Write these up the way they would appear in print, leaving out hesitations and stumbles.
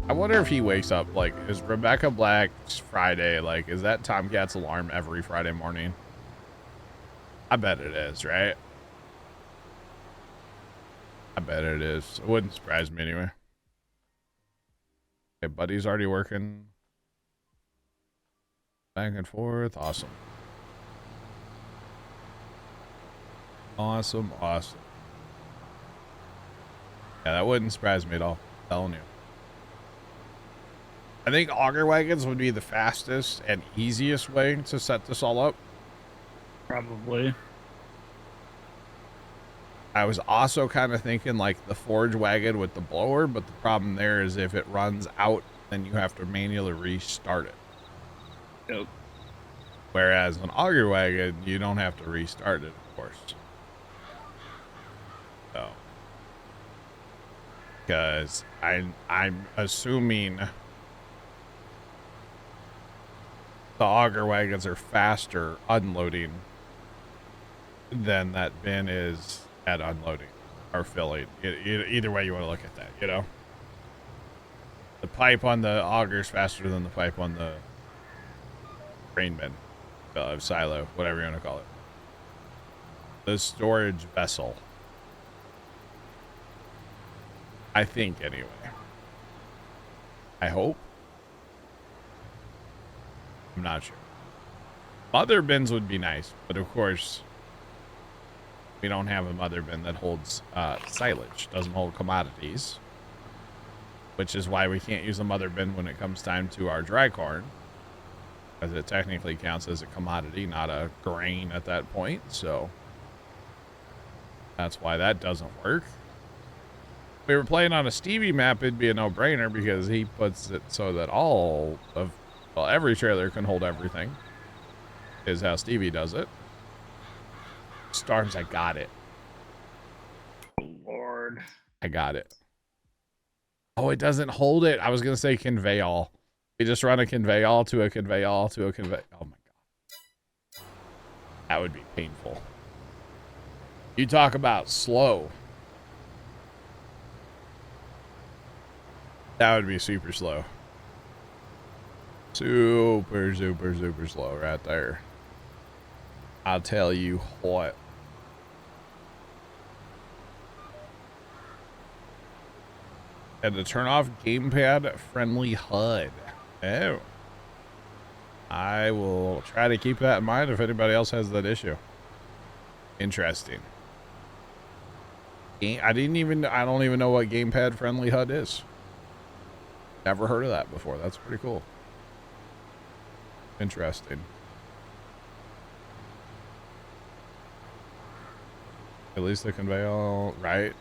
I wonder if he wakes up, like, is Rebecca Black's Friday, like, is that Tomcat's alarm every Friday morning? I bet it is, right? I bet it is. It wouldn't surprise me anyway. Okay, Buddy's already working. Back and forth. Awesome. Awesome. Awesome. Yeah, that wouldn't surprise me at all. I'm telling you. I think auger wagons would be the fastest and easiest way to set this all up. Probably. I was also kind of thinking like the forge wagon with the blower, but the problem there is if it runs out, then you have to manually restart it. Yep. Whereas an auger wagon, you don't have to restart it, of course. So, because I'm assuming the auger wagons are faster unloading than that bin is at unloading or filling. Either way you want to look at that, you know? The pipe on the auger is faster than the pipe on the grain bin, silo, whatever you want to call it. The storage vessel. I think, anyway. I hope. I'm not sure. Mother bins would be nice, but of course, we don't have a mother bin that holds silage, doesn't hold commodities, which is why we can't use a mother bin when it comes time to our dry corn, because it technically counts as a commodity, not a grain at that point. So that's why that doesn't work. If we were playing on a Stevie map, it'd be a no-brainer because he puts it so that every trailer can hold everything, is how Stevie does it. Storms, I got it. Lord. I got it. Oh, it doesn't hold it. I was going to say convey all. We just run a convey all to a convey all to a convey. Oh my God. That would be painful. You talk about slow. That would be super slow. Super, super, super slow right there. I'll tell you what. And to turn off gamepad friendly HUD. Oh. I will try to keep that in mind if anybody else has that issue. Interesting. I don't even know what gamepad friendly HUD is. Never heard of that before. That's pretty cool. Interesting. At least the conveyor, right?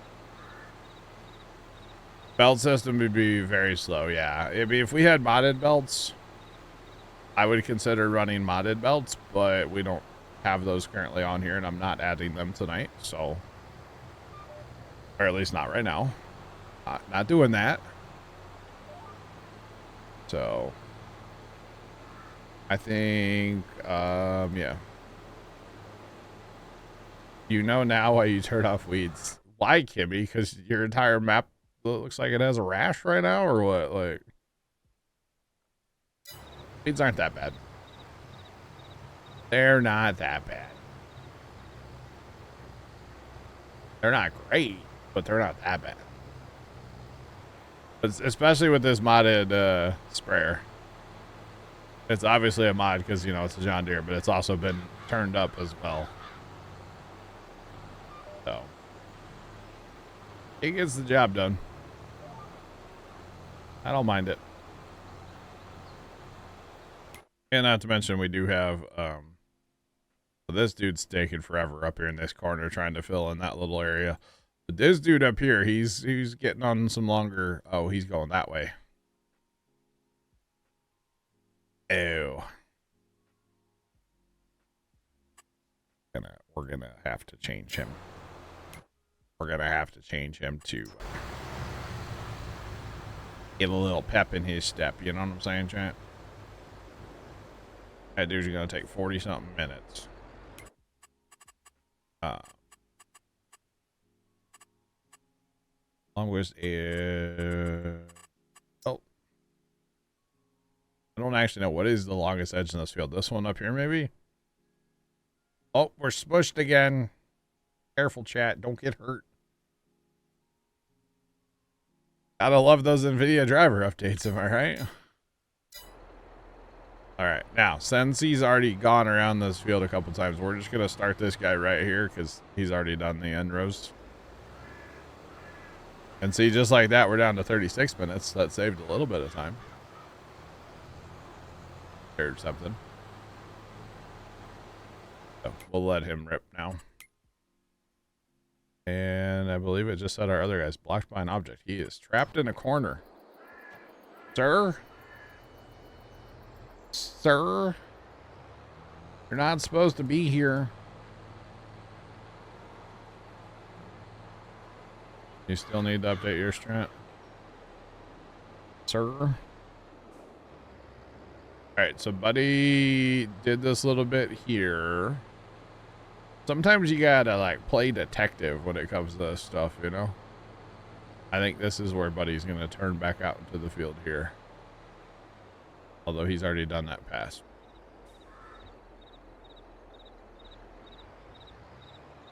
Belt system would be very slow, yeah. I mean, if we had modded belts, I would consider running modded belts, but we don't have those currently on here, and I'm not adding them tonight, so... Or at least not right now. Not doing that. So... I think, yeah. You know now why you turn off weeds. Why, Kimmy? Because your entire map looks like it has a rash right now, or what? Like, weeds aren't that bad. They're not that bad. They're not great, but they're not that bad. Especially with this modded sprayer. It's obviously a mod because, you know, it's a John Deere, but it's also been turned up as well. So, it gets the job done. I don't mind it. And not to mention, we do have, this dude's taking forever up here in this corner trying to fill in that little area. But this dude up here, he's getting on some longer. Oh, he's going that way. Ew. We're gonna have to change him. We're gonna have to change him to get a little pep in his step. You know what I'm saying, chat? That dude's gonna take 40 something minutes. Longest is... Oh, actually know what is the longest edge in this field. This one up here, maybe? Oh, we're smushed again. Careful, chat. Don't get hurt. Gotta love those NVIDIA driver updates, am I right? Alright, now, since he's already gone around this field a couple times, we're just gonna start this guy right here, because he's already done the end rows. And see, just like that, we're down to 36 minutes. That saved a little bit of time. Or something. So, we'll let him rip now. And I believe it just said our other guy's blocked by an object. He is trapped in a corner. Sir? Sir? You're not supposed to be here. You still need to update your strat? Sir? Alright, so Buddy did this little bit here. Sometimes you gotta, like, play detective when it comes to this stuff, you know? I think this is where Buddy's gonna turn back out into the field here. Although he's already done that pass.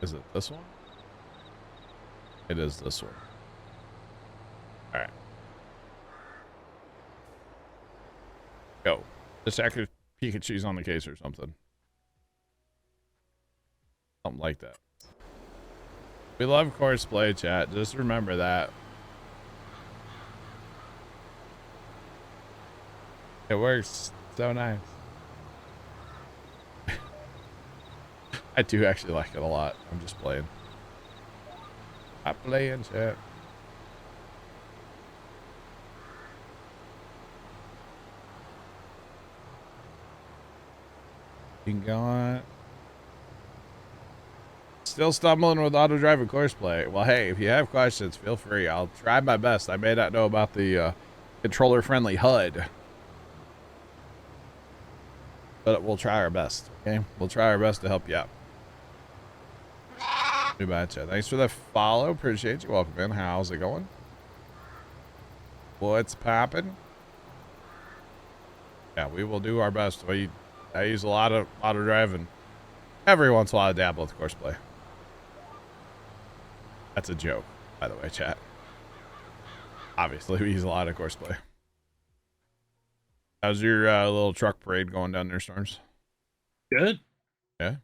Is it this one? It is this one. Alright. Go. Just act if Pikachu's on the case or something. Something like that. We love courseplay, chat. Just remember that. It works so nice. I do actually like it a lot. I'm just playing. I'm playing, chat. You can go on. Still stumbling with auto drive and courseplay. Well, hey, if you have questions, feel free. I'll try my best. I may not know about the controller friendly HUD, but we'll try our best. Okay, we'll try our best to help you out. Too bad, chat. Thanks for the follow. Appreciate you. Welcome in. How's it going? What's popping? Yeah, we will do our best. I use a lot of auto drive, and every once in a while I dabble with courseplay. That's a joke, by the way, chat. Obviously, we use a lot of courseplay. How's your little truck parade going down there, Storms? Good. Yeah.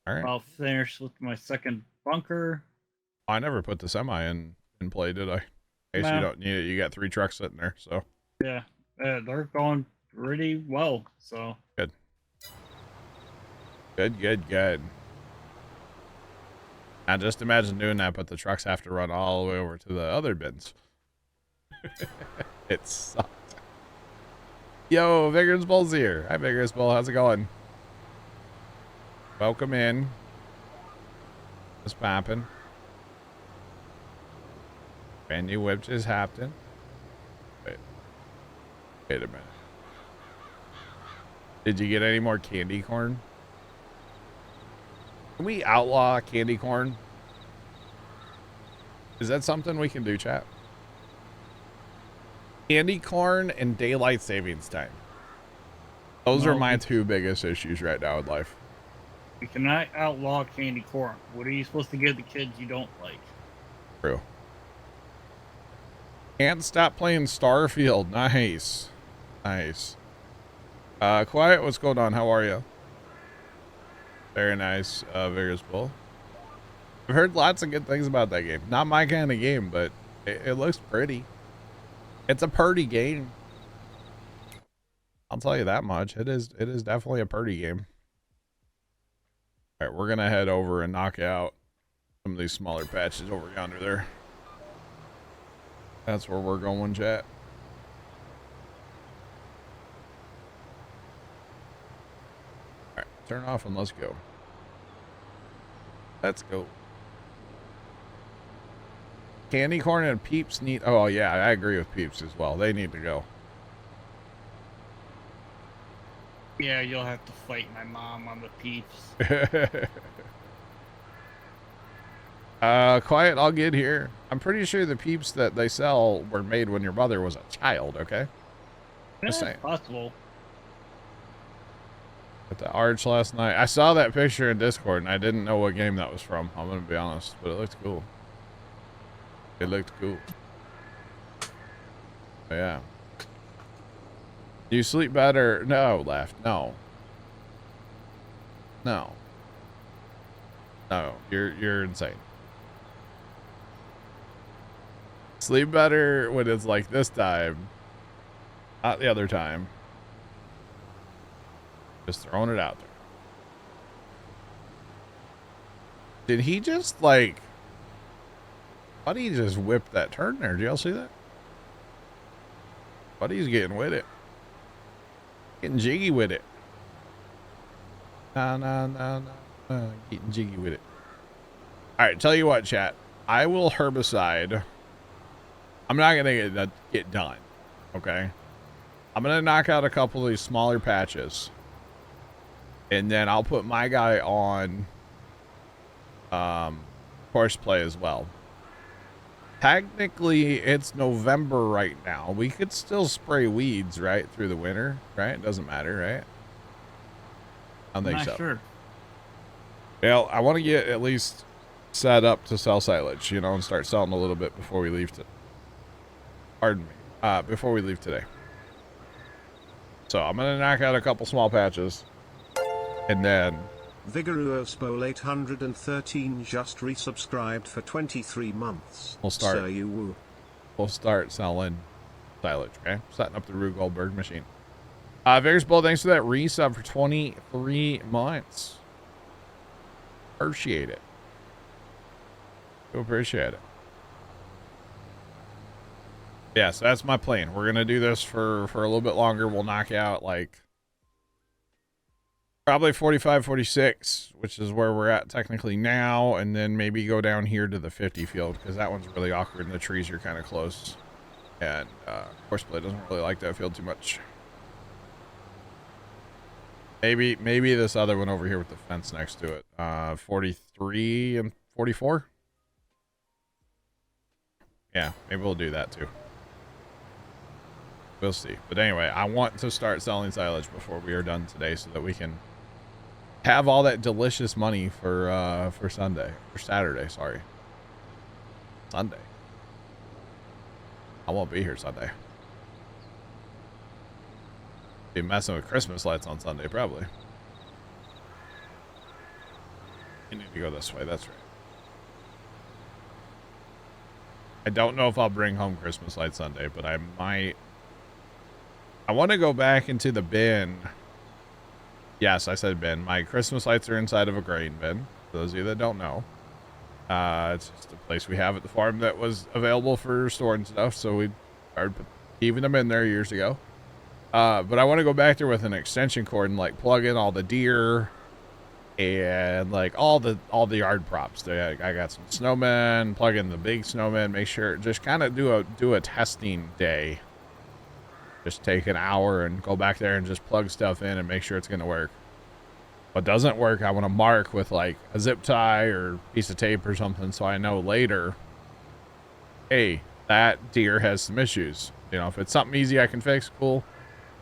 All right. I'll finish with my second bunker. I never put the semi in play, did I? In case you don't need it, you got 3 trucks sitting there, so. Yeah, they're going pretty well, so. Good. Good. Now just imagine doing that, but the trucks have to run all the way over to the other bins. It sucks. Yo, Vigorous Bull's here. Hi, Vigorous Bull. How's it going? Welcome in. What's poppin'? Brand new whip just happened. Wait a minute. Did you get any more candy corn? Can we outlaw candy corn? Is that something we can do, chat? Candy corn and daylight savings time. Those are my 2 biggest issues right now in life. You cannot outlaw candy corn. What are you supposed to give the kids you don't like? True. Can't stop playing Starfield. Nice. Quiet, what's going on? How are you? Very nice, Vigorous Bull. I've heard lots of good things about that game. Not my kind of game, but it looks pretty. It's a pretty game. I'll tell you that much. It is definitely a pretty game. All right, we're gonna head over and knock out some of these smaller patches over yonder there. That's where we're going, chat. All right, turn off and let's go. Let's go. Candy corn and Peeps need. Oh yeah, I agree with Peeps as well. They need to go. Yeah, you'll have to fight my mom on the Peeps. Quiet, I'll get here. I'm pretty sure the Peeps that they sell were made when your mother was a child, okay? Just Yeah, saying. it's possible. At the arch last night. I saw that picture in Discord and I didn't know what game that was from. I'm gonna be honest, but it looked cool. It looked cool. But yeah. Do you sleep better? No, left. No. No. No. You're insane. Sleep better when it's like this time. Not the other time. Just throwing it out there. Did he just like... Buddy just whipped that turn there. Did y'all see that? Buddy's getting with it. Getting jiggy with it. No. Getting jiggy with it. Alright, tell you what, chat. I will herbicide. I'm not going to get done. Okay? I'm going to knock out a couple of these smaller patches. And then I'll put my guy on horseplay as well. Technically, it's November right now. We could still spray weeds, right, through the winter, right? It doesn't matter, right? I don't think Not so. sure. Well, I want to get at least set up to sell silage, you know, and start selling a little bit before we leave. Pardon me. Before we leave today. So I'm going to knock out a couple small patches. And then... Vigorousbol 813 just resubscribed for 23 months. We'll start. So you woo. We'll start selling silage, okay? Setting up the Rue Goldberg machine. Vigorousbol, thanks for that resub for 23 months. Appreciate it. Do appreciate it. Yeah, so that's my plan. We're going to do this for a little bit longer. We'll knock out like probably 45, 46, which is where we're at technically now. And then maybe go down here to the 50 field because that one's really awkward and the trees are kind of close. And Horseplay doesn't really like that field too much. Maybe this other one over here with the fence next to it. 43 and 44. Yeah, maybe we'll do that too. We'll see. But anyway, I want to start selling silage before we are done today so that we can have all that delicious money for Sunday. For Saturday, sorry. Sunday. I won't be here Sunday. Be messing with Christmas lights on Sunday, probably. You need to go this way, that's right. I don't know if I'll bring home Christmas lights Sunday, but I might. I want to go back into the bin. Yes, I said bin. My Christmas lights are inside of a grain bin. For those of you that don't know. It's just a place we have at the farm that was available for storing stuff, so we started keeping them in there years ago. But I want to go back there with an extension cord and like plug in all the deer and like all the yard props. I got some snowmen, plug in the big snowmen, make sure, just kind of do a testing day. Just take an hour and go back there and just plug stuff in and make sure it's going to work. What doesn't work, I want to mark with like a zip tie or piece of tape or something so I know later, hey, that deer has some issues. You know, if it's something easy I can fix, cool.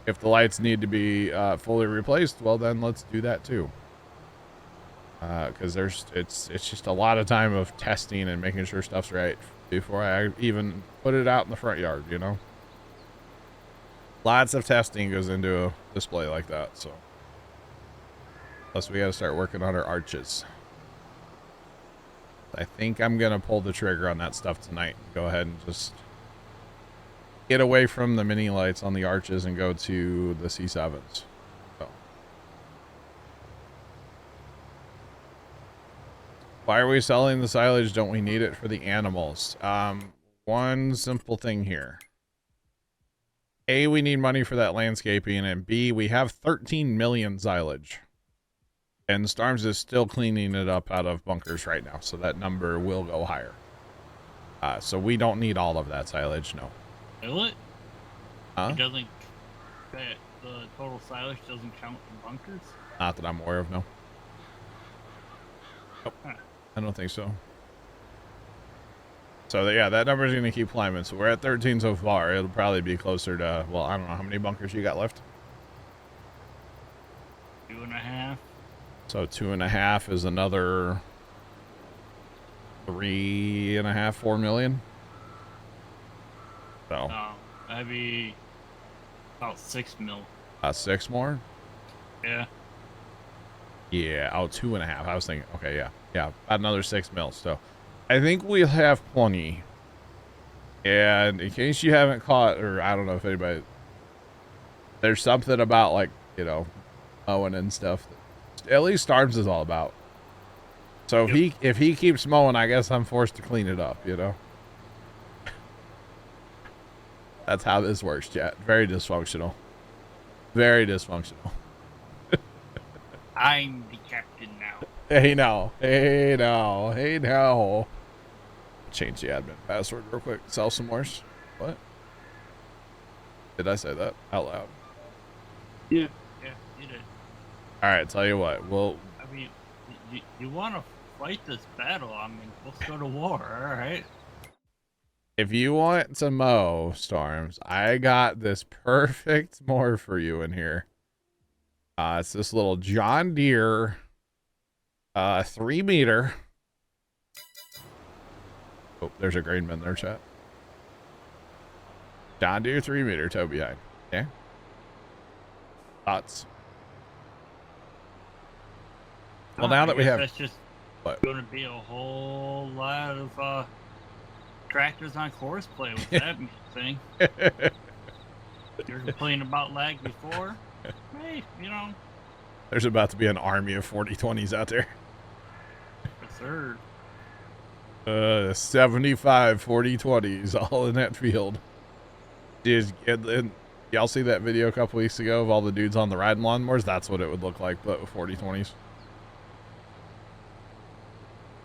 If the lights need to be fully replaced, well then let's do that too. Because it's just a lot of time of testing and making sure stuff's right before I even put it out in the front yard, you know. Lots of testing goes into a display like that, so. Plus we got to start working on our arches. I think I'm going to pull the trigger on that stuff tonight. Go ahead and just get away from the mini lights on the arches and go to the C7s. So. Why are we selling the silage? Don't we need it for the animals? One simple thing here. A, we need money for that landscaping, and B, we have 13 million silage. And Starms is still cleaning it up out of bunkers right now, so that number will go higher. So we don't need all of that silage, no. Will it? Huh? It doesn't. The total silage doesn't count in bunkers? Not that I'm aware of, no. Nope. Huh. I don't think so. So yeah, that number's gonna keep climbing. So we're at 13 so far. It'll probably be closer to, well, I don't know how many bunkers you got left. 2.5. So 2.5 is another 3.5, 4 million. So That'd be about 6 mil. 6 more. Yeah. Yeah. Oh, 2.5. I was thinking. Okay. Yeah. Yeah. About another 6 mil. So I think we'll have plenty. And in case you haven't caught, or I don't know if anybody, there's something about like, you know, mowing and stuff that at least Starms is all about. So if he keeps mowing, I guess I'm forced to clean it up, you know. That's how this works, chat. Very dysfunctional. Very dysfunctional. I'm the captain now. Hey now. Hey now. Hey now. Change the admin password real quick. Sell some more. What? Did I say that out loud? Yeah. Yeah, you did. Alright, tell you what. We'll... I mean, you want to fight this battle? I mean, let's go to war, alright? If you want to mow, Storms, I got this perfect mower for you in here. It's this little John Deere 3 meter. Oh, there's a grain bin there, chat. John Deere 3 meter tow behind. Okay. Thoughts? Well, now that we have... That's just going to be a whole lot of tractors on horseplay with that thing. You're complaining about lag before? Hey, you know. There's about to be an army of 4020s out there. Yes, sir. 75 4020s all in that field. And y'all see that video a couple weeks ago of all the dudes on the riding lawnmowers? That's what it would look like, but with 4020s.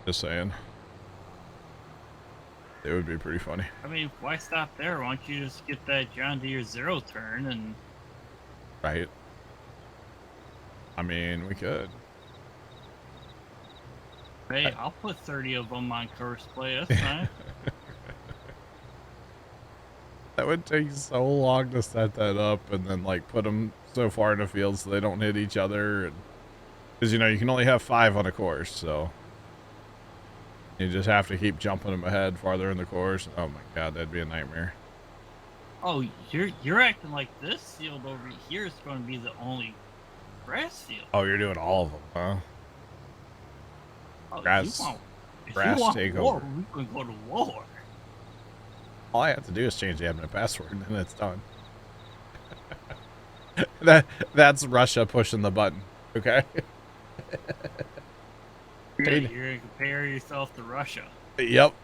Just saying. It would be pretty funny. I mean, why stop there? Why don't you just get that John Deere 0 turn and... Right. I mean, we could. Hey, I'll put 30 of them on horseplay. That's fine. That would take so long to set that up and then like put them so far in the field so they don't hit each other. Because, you know, you can only have 5 on a course, so you just have to keep jumping them ahead farther in the course. Oh my god, that'd be a nightmare. Oh, you're acting like this field over here is going to be the only grass field. Oh, you're doing all of them, huh? Oh, Grass takeover. War, we can go to war. All I have to do is change the admin password and then it's done. That's Russia pushing the button, okay? You're gonna compare yourself to Russia. Yep.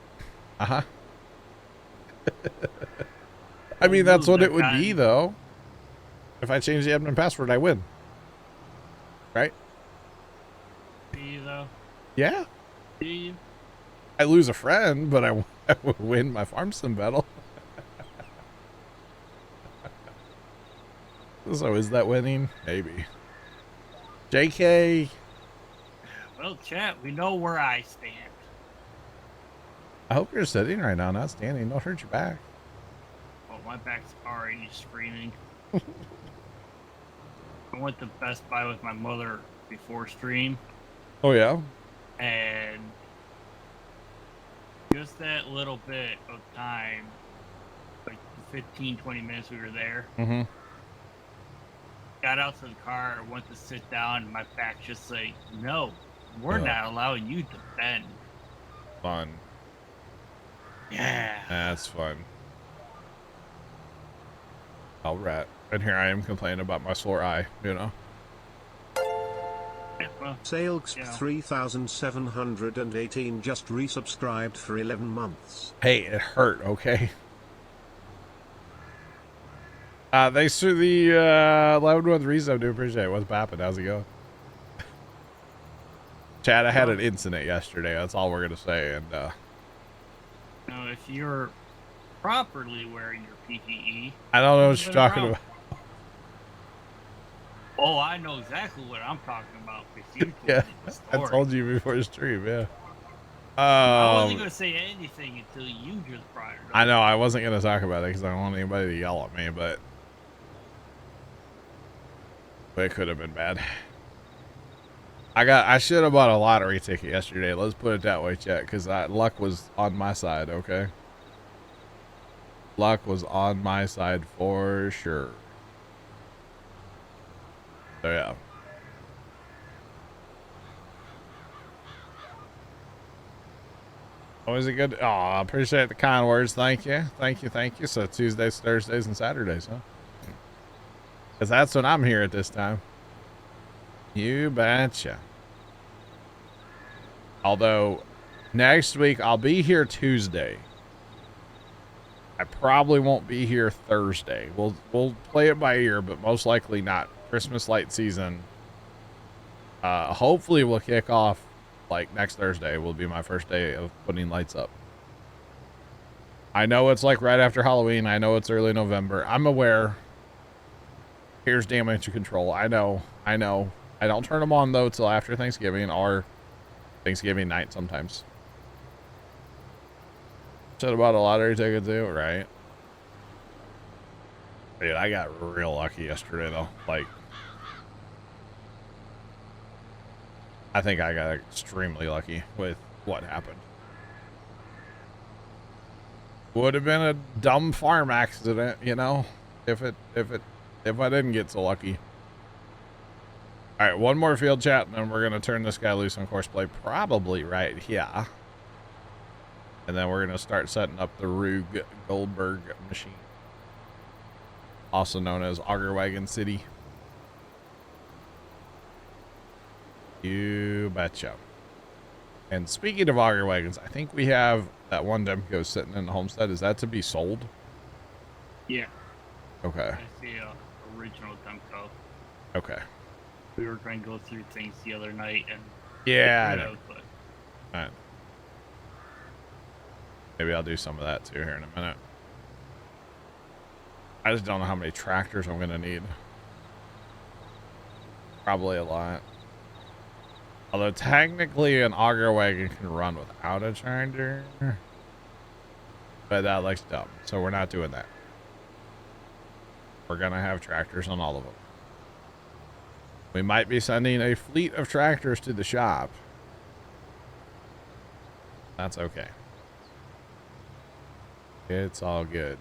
Uh-huh. I mean, that's what it would be, though. If I change the admin password, I win. Right? Do you, though? Yeah. Do you? I lose a friend, but I would win my farm sim battle. So is that winning? Maybe. JK. Well, chat, we know where I stand. I hope you're sitting right now, not standing. Don't hurt your back. Well, my back's already screaming. I went to Best Buy with my mother before stream. Oh, yeah? And just that little bit of time, like 15, 20 minutes we were there. Mm-hmm. Got out to the car, went to sit down, and my back just like, no, we're not allowing you to bend. Fun. Yeah. That's fun. All right. And here I am complaining about my sore eye, you know? Yeah, well, Sales yeah. 3,718 just resubscribed for 11 months. Hey, it hurt, okay? Thanks for the 11-month resub. Do appreciate it. What's poppin'? How's it going? Chad, I had an incident yesterday. That's all we're going to say. And Now, if you're properly wearing your PPE... I don't know what you're talking about. Oh, I know exactly what I'm talking about. You Yeah, told me the I story. told you before the stream, yeah. I wasn't Um, gonna say anything until you just brought it up. I know I wasn't gonna talk about it because I don't want anybody to yell at me, but it could have been bad. I should have bought a lottery ticket yesterday. Let's put it that way, chat, because luck was on my side. Okay, luck was on my side for sure. So yeah. Always a good. Oh, I appreciate the kind words. Thank you, thank you, thank you. So Tuesdays, Thursdays, and Saturdays, huh? Because that's when I'm here at this time. You betcha. Although next week I'll be here Tuesday. I probably won't be here Thursday. We'll play it by ear, but most likely not. Christmas light season. Hopefully we'll kick off like next Thursday will be my first day of putting lights up. I know it's like right after Halloween. I know it's early November. I'm aware. Here's damage control. I know. I don't turn them on though till after Thanksgiving or Thanksgiving night sometimes. Said about a lottery ticket too, right? Dude, I got real lucky yesterday though. Like, I think I got extremely lucky with what happened. Would have been a dumb farm accident, you know, if I didn't get so lucky. All right, one more field chat, and then we're gonna turn this guy loose on courseplay, probably right here. And then we're gonna start setting up the Rube Goldberg machine, also known as Auger Wagon City. You betcha. And speaking of auger wagons, I think we have that one Demco sitting in the homestead. Is that to be sold? Yeah. Okay. I see original Demco. Okay. We were trying to go through things the other night and yeah, I know. out, but... All right. Maybe I'll do some of that too here in a minute. I just don't know how many tractors I'm gonna need. Probably a lot. Although technically an auger wagon can run without a tractor. But that looks dumb. So we're not doing that. We're going to have tractors on all of them. We might be sending a fleet of tractors to the shop. That's okay. It's all good.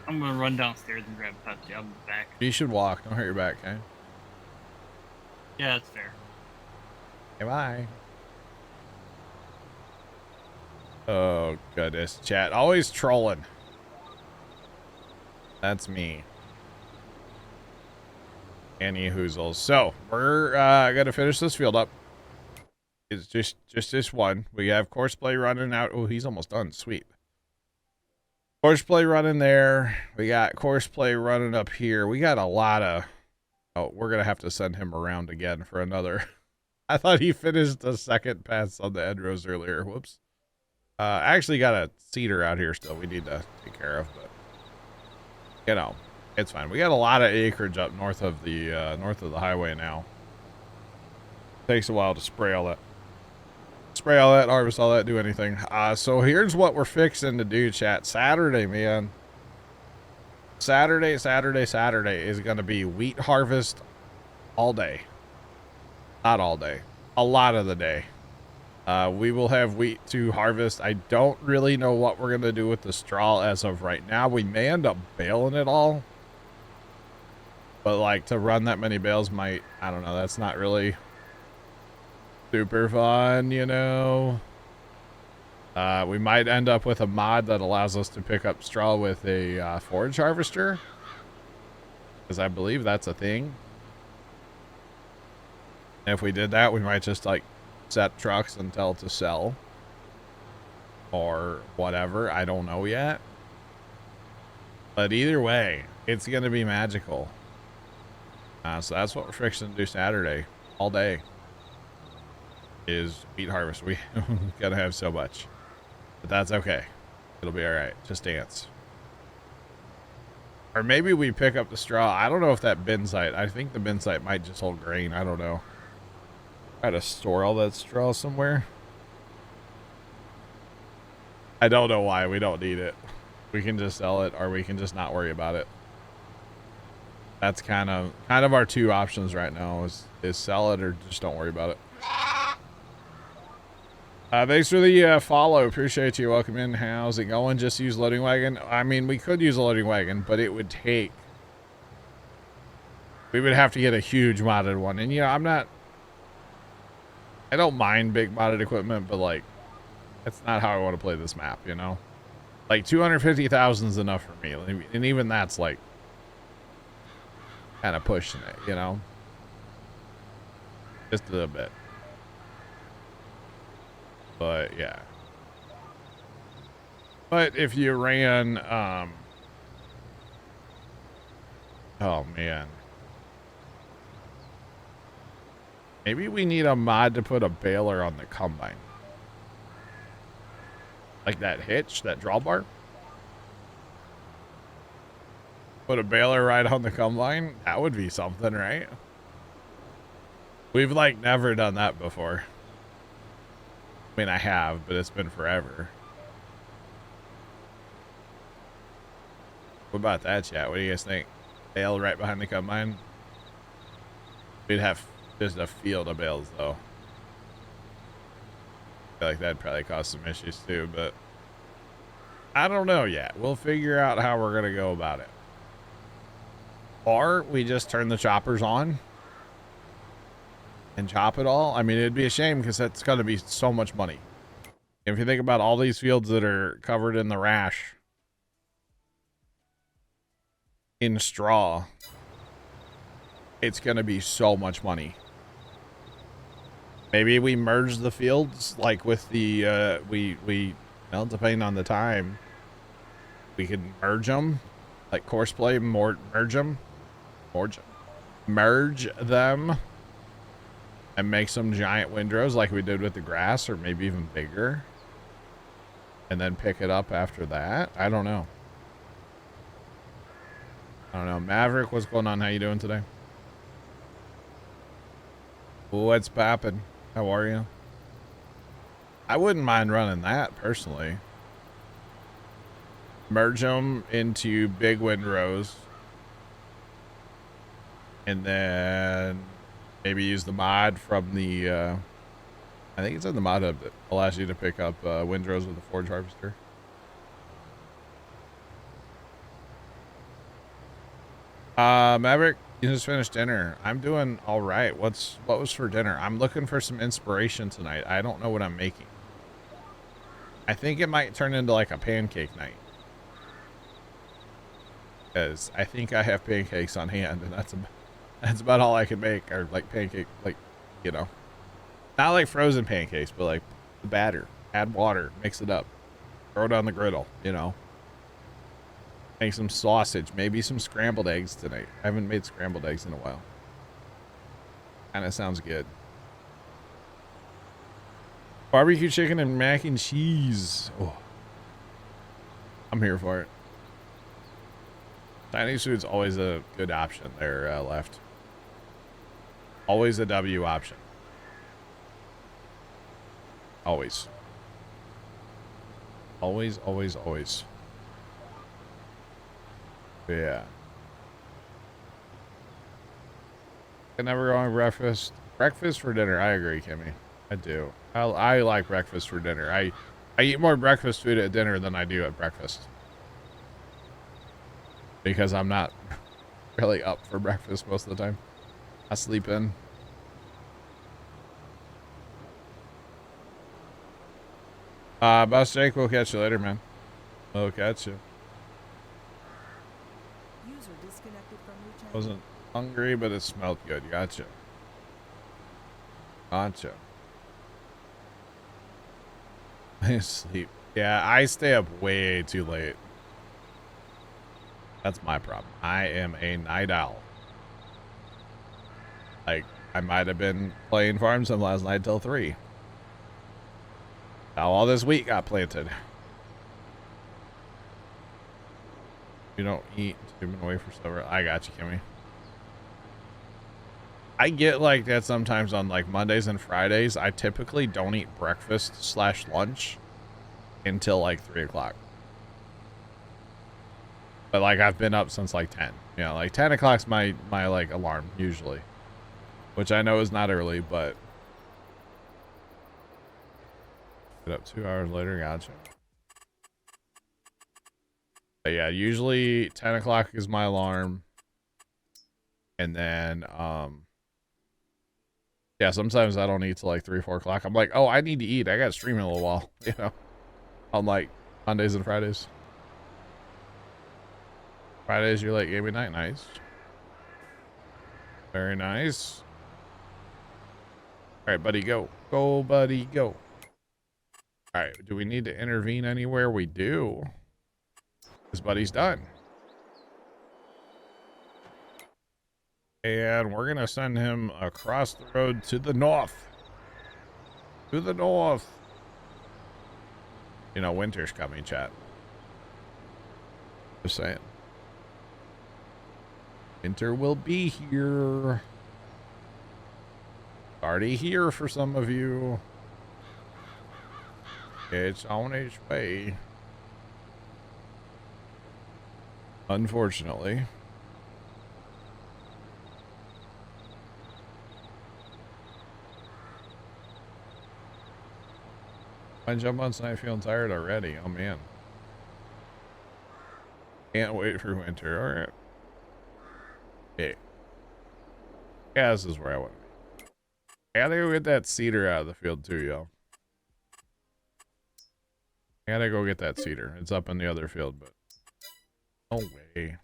I'm going to run downstairs and grab Pepsi. I'll be back. You should walk. Don't hurt your back, okay? Yeah, that's fair. Okay, bye. Oh, goodness. Chat. Always trolling. That's me. Any hoozles. So, we're going to finish this field up. It's just this one. We have courseplay running out. Oh, he's almost done. Sweet. Courseplay running there. We got courseplay running up here. We got a lot of... Oh, we're going to have to send him around again for another. I thought he finished the second pass on the Edros earlier. Whoops. Actually got a cedar out here still we need to take care of, but you know, it's fine. We got a lot of acreage up north of the highway now. Takes a while to spray all that. Spray all that, harvest all that, do anything. So here's what we're fixing to do, chat. Saturday, man. Saturday is going to be wheat harvest all day. Not all day. A lot of the day. We will have wheat to harvest. I don't really know what we're going to do with the straw as of right now. We may end up baling it all. But like to run that many bales might, I don't know. That's not really super fun, you know. We might end up with a mod that allows us to pick up straw with a forage harvester, because I believe that's a thing. And if we did that, we might just like set trucks and tell to sell or whatever. I don't know yet. But either way, it's going to be magical. So that's what we're fixing to do Saturday all day is wheat harvest. We gotta have so much. But that's okay. It'll be all right. Just dance. Or maybe we pick up the straw. I don't know if that bin site. I think the bin site might just hold grain. I don't know. Try to store all that straw somewhere. I don't know why. We don't need it. We can just sell it, or we can just not worry about it. That's kind of our two options right now is sell it or just don't worry about it. Thanks for the follow. Appreciate you. Welcome in. How's it going? Just use loading wagon. I mean, we could use a loading wagon, but it would take. We would have to get a huge modded one, and you know, I don't mind big modded equipment, but like, that's not how I want to play this map. You know, like 250,000 is enough for me, and even that's like. Kind of pushing it, you know, just a little bit, but yeah. But if you ran, oh man, maybe we need a mod to put a baler on the combine, like that hitch, that drawbar. Put a baler right on the combine. That would be something, right? We've like never done that before. I mean, I have, but it's been forever. What about that, chat? What do you guys think? Bale right behind the combine? We'd have just a field of bales, though. I feel like that'd probably cause some issues too, but I don't know yet. We'll figure out how we're gonna go about it. Or we just turn the choppers on and chop it all. I mean, it'd be a shame because that's going to be so much money. If you think about all these fields that are covered in the rash in straw, it's going to be so much money. Maybe we merge the fields like with the, well, depending on the time, we could merge them, like courseplay, merge them. Merge them and make some giant windrows like we did with the grass, or maybe even bigger, and then pick it up after that. I don't know. Maverick, what's going on? How you doing today? What's poppin'? How are you? I wouldn't mind running that personally. Merge them into big windrows. And then maybe use the mod from the, I think it's in the mod hub that allows you to pick up windrows with a forge harvester. Maverick, you just finished dinner. I'm doing all right. What was for dinner? I'm looking for some inspiration tonight. I don't know what I'm making. I think it might turn into like a pancake night. Because I think I have pancakes on hand, and that's about all I can make, or like pancake, like, you know, not like frozen pancakes, but like the batter, add water, mix it up, throw it on the griddle, you know, make some sausage, maybe some scrambled eggs tonight. I haven't made scrambled eggs in a while. Kind of sounds good. Barbecue chicken and mac and cheese. Oh, I'm here for it. Chinese food's always a good option there, left. Always a W option. Always. Always, always, always. Yeah. I never go on breakfast. Breakfast for dinner. I agree, Kimmy. I do. I like breakfast for dinner. I eat more breakfast food at dinner than I do at breakfast. Because I'm not really up for breakfast most of the time. I sleep in. Boss Jake, we'll catch you later, man. We'll catch you. User disconnected from your channel. Wasn't hungry, but it smelled good. Gotcha. Gotcha. I sleep. Yeah, I stay up way too late. That's my problem. I am a night owl. Like, I might have been playing Farm Sim last night till 3. Now all this wheat got planted. You don't eat human wafer silver. I got you, Kimmy. I get like that sometimes on like Mondays and Fridays. I typically don't eat breakfast slash lunch until like 3 o'clock. But like I've been up since like 10. You know, like 10 o'clock's my like alarm usually, which I know is not early, but get up 2 hours later. Gotcha. But yeah, usually 10 o'clock is my alarm. And then, yeah, sometimes I don't eat till like 3 or 4 o'clock. I'm like, oh, I need to eat. I got to stream in a little while, you know, on like Mondays and Fridays. Fridays, you're like gaming night. Nice. Very nice. All right, buddy, go. Go, buddy, go. All right, do we need to intervene anywhere? We do. His buddy's done. And we're going to send him across the road to the north. To the north. You know, winter's coming, chat. Just saying. Winter will be here. Already here for some of you. It's on its way. Unfortunately. I jump on tonight feeling tired already. Oh man. Can't wait for winter. Alright. Okay. Yeah, this is where I want to be. I gotta go get that cedar out of the field too, y'all. I gotta go get that cedar. It's up in the other field, but no way.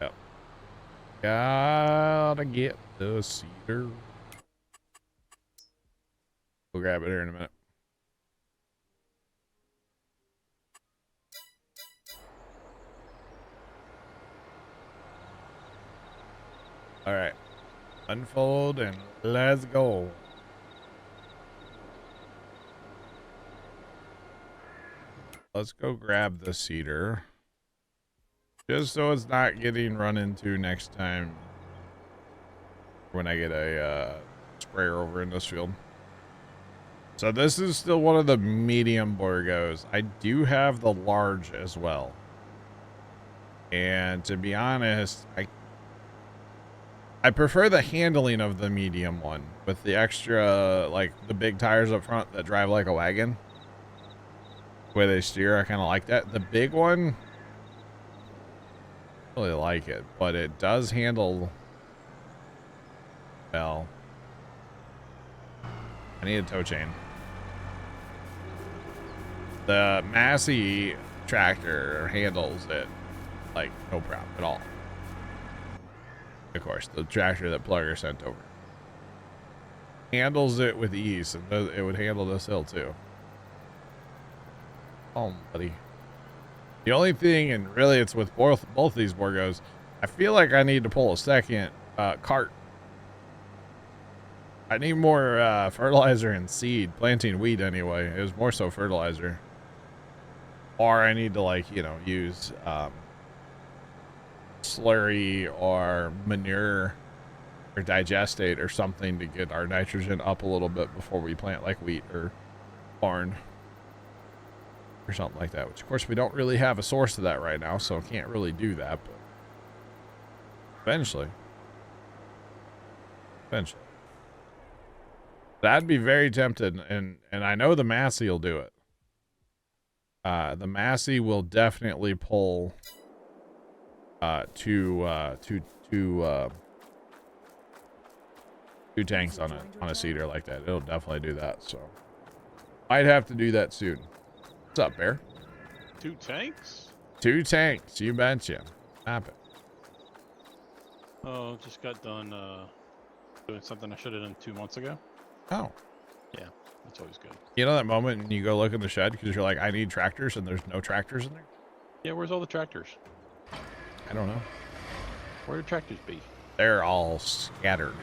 Yep. Gotta get the cedar. We'll grab it here in a minute. All right. Unfold and let's go. Let's go grab the cedar. Just so it's not getting run into next time when I get a sprayer over in this field. So this is still one of the medium Borgos. I do have the large as well. And to be honest, I prefer the handling of the medium one with the extra, like the big tires up front that drive like a wagon. The way they steer, I kind of like that. The big one, I really like it, but it does handle well. I need a tow chain. The Massey tractor handles it like no problem at all. Of course, the tractor that Plugger sent over handles it with ease, and it would handle this hill too. Oh, buddy. The only thing, and really it's with both these Borgos, I feel like I need to pull a second cart. I need more fertilizer and seed, planting wheat anyway. It was more so fertilizer. Or I need to, like, you know, use slurry or manure or digestate or something to get our nitrogen up a little bit before we plant like wheat or corn or something like that, which of course we don't really have a source of that right now, so can't really do that, but eventually that'd be very tempted, and I know the Massey will do it. The Massey will definitely pull two tanks on a cedar like that. It'll definitely do that, so might have to do that soon. What's up, Bear? 2 tanks? 2 tanks, you betcha. Happen. Oh, just got done doing something I should have done 2 months ago. Oh. Yeah, that's always good. You know that moment when you go look in the shed because you're like, I need tractors, and there's no tractors in there? Yeah, where's all the tractors? I don't know. Where do tractors be? They're all scattered.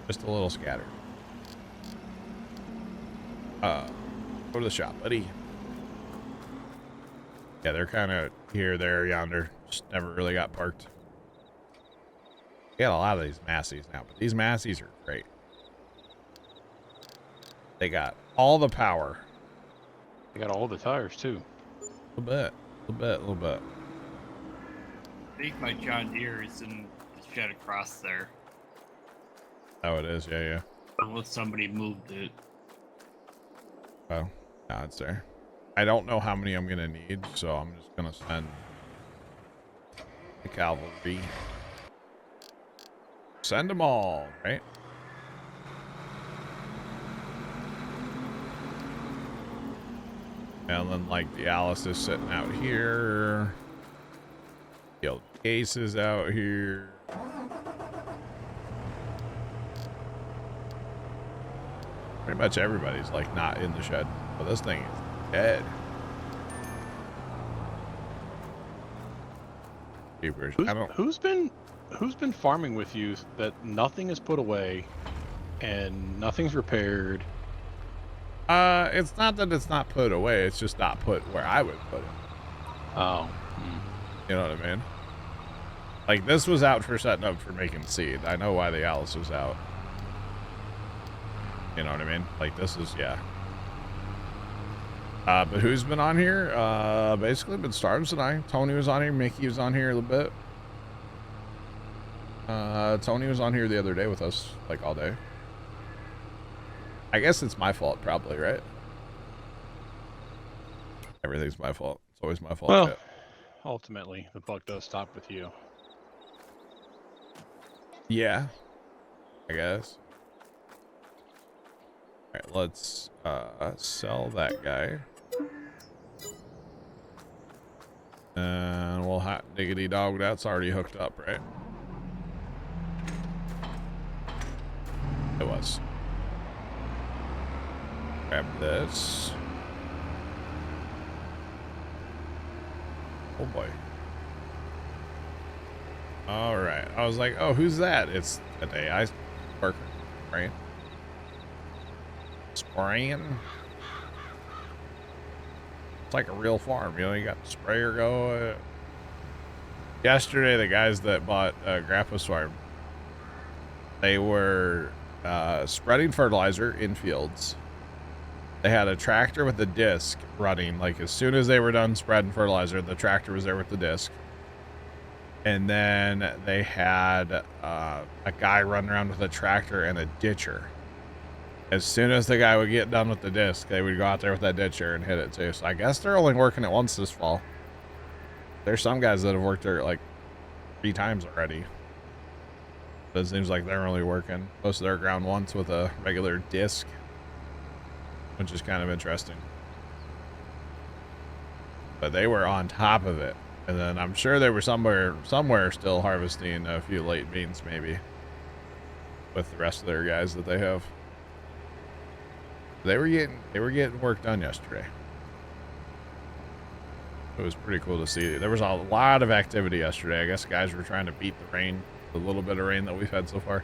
Just a little scattered. Go to the shop, buddy. Yeah, they're kind of here, there, yonder. Just never really got parked. We got a lot of these Massies now, but these Massies are great. They got all the power. They got all the tires too. A little bit. I think my John Deere is in the shed across there. Oh, it is. Yeah. Unless somebody moved it. Oh, no, it's there. I don't know how many I'm gonna need, so I'm just gonna send the cavalry. Send them all, right? And then, like, the Alice is sitting out here. The old Case is out here. Pretty much everybody's, like, not in the shed. But this thing is dead. Keepers. I don't... Who's been farming with you that nothing is put away and nothing's repaired? It's not that it's not put away. It's just not put where I would put it. Oh. You know what I mean? Like, this was out for setting up for making seed. I know why the Alice was out. You know what I mean? Like, this is, yeah. But who's been on here? Basically been Starves and I. Tony was on here. Mickey was on here a little bit. Tony was on here the other day with us, like, all day. I guess it's my fault, probably, right? Everything's my fault. It's always my fault. Well, yeah. Ultimately, the buck does stop with you. Yeah, I guess. All right, let's sell that guy. And we'll hot diggity dog. That's already hooked up, right? It was. Grab this. Oh boy. All right. I was like, oh, who's that? It's an AI worker, right? Spraying. It's like a real farm, you know. You got the sprayer going. Yesterday, the guys that bought Grandpa's farm, they were spreading fertilizer in fields. They had a tractor with a disc running. Like, as soon as they were done spreading fertilizer, the tractor was there with the disc. And then they had a guy running around with a tractor and a ditcher. As soon as the guy would get done with the disc, they would go out there with that ditcher and hit it too. So I guess they're only working it once this fall. There's some guys that have worked there like 3 times already. But it seems like they're only working most of their ground once with a regular disc, which is kind of interesting. But they were on top of it. And then I'm sure they were somewhere still harvesting a few late beans maybe with the rest of their guys that they have. They were getting work done yesterday. It was pretty cool to see. There was a lot of activity yesterday. I guess guys were trying to beat the rain, the little bit of rain that we've had so far.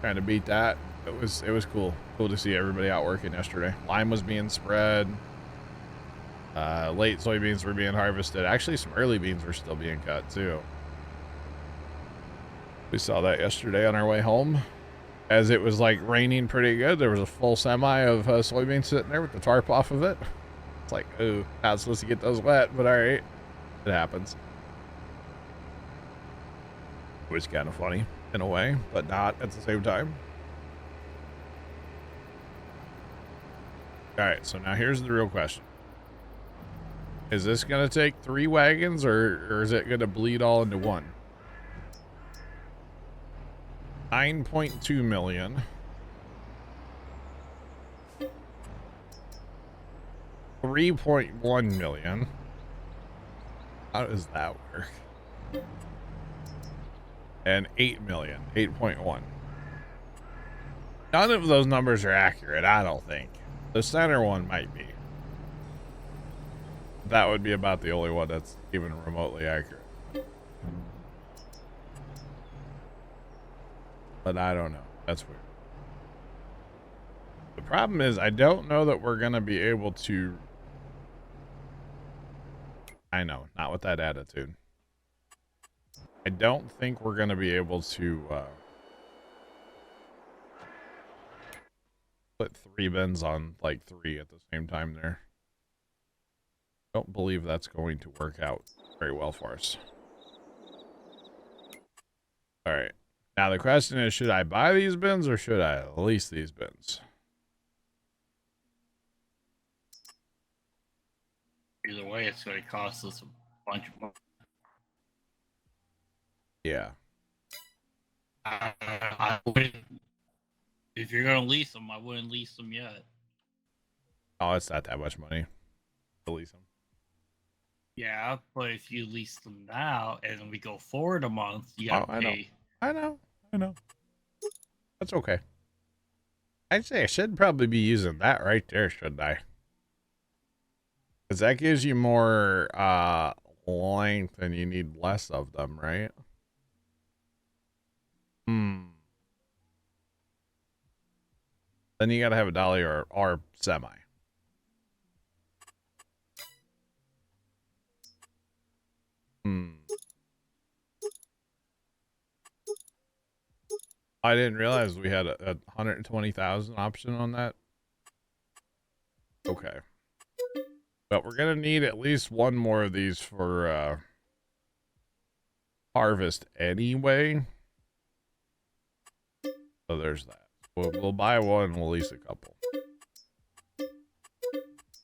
Trying to beat that. It was cool. Cool to see everybody out working yesterday. Lime was being spread. Late soybeans were being harvested. Actually, some early beans were still being cut too. We saw that yesterday on our way home. As it was like raining pretty good, there was a full semi of soybeans sitting there with the tarp off of it. It's like, ooh, not supposed to get those wet, but all right, it happens. It was kind of funny in a way, but not at the same time. All right, so now here's the real question. Is this going to take 3 wagons or is it going to bleed all into one? 9.2 million. 3.1 million. How does that work? And 8 million. 8.1. None of those numbers are accurate, I don't think. The center one might be. That would be about the only one that's even remotely accurate. But I don't know. That's weird. The problem is I don't know that we're going to be able to I know, not with that attitude. I don't think we're going to be able to put 3 bins on like 3 at the same time there. Don't believe that's going to work out very well for us. All right. Now the question is, should I buy these bins or should I lease these bins? Either way, it's going to cost us a bunch of money. Yeah. I wouldn't, if you're going to lease them, I wouldn't lease them yet. Oh, it's not that much money to lease them. Yeah, but if you lease them now and then we go forward a month, you got to pay. I know. That's okay. I'd say I should probably be using that right there, shouldn't I? Because that gives you more length and you need less of them, right? Then you gotta have a dolly or semi. I didn't realize we had a 120,000 option on that. Okay. But we're gonna need at least one more of these for harvest anyway. So there's that. We'll buy one and we'll lease a couple.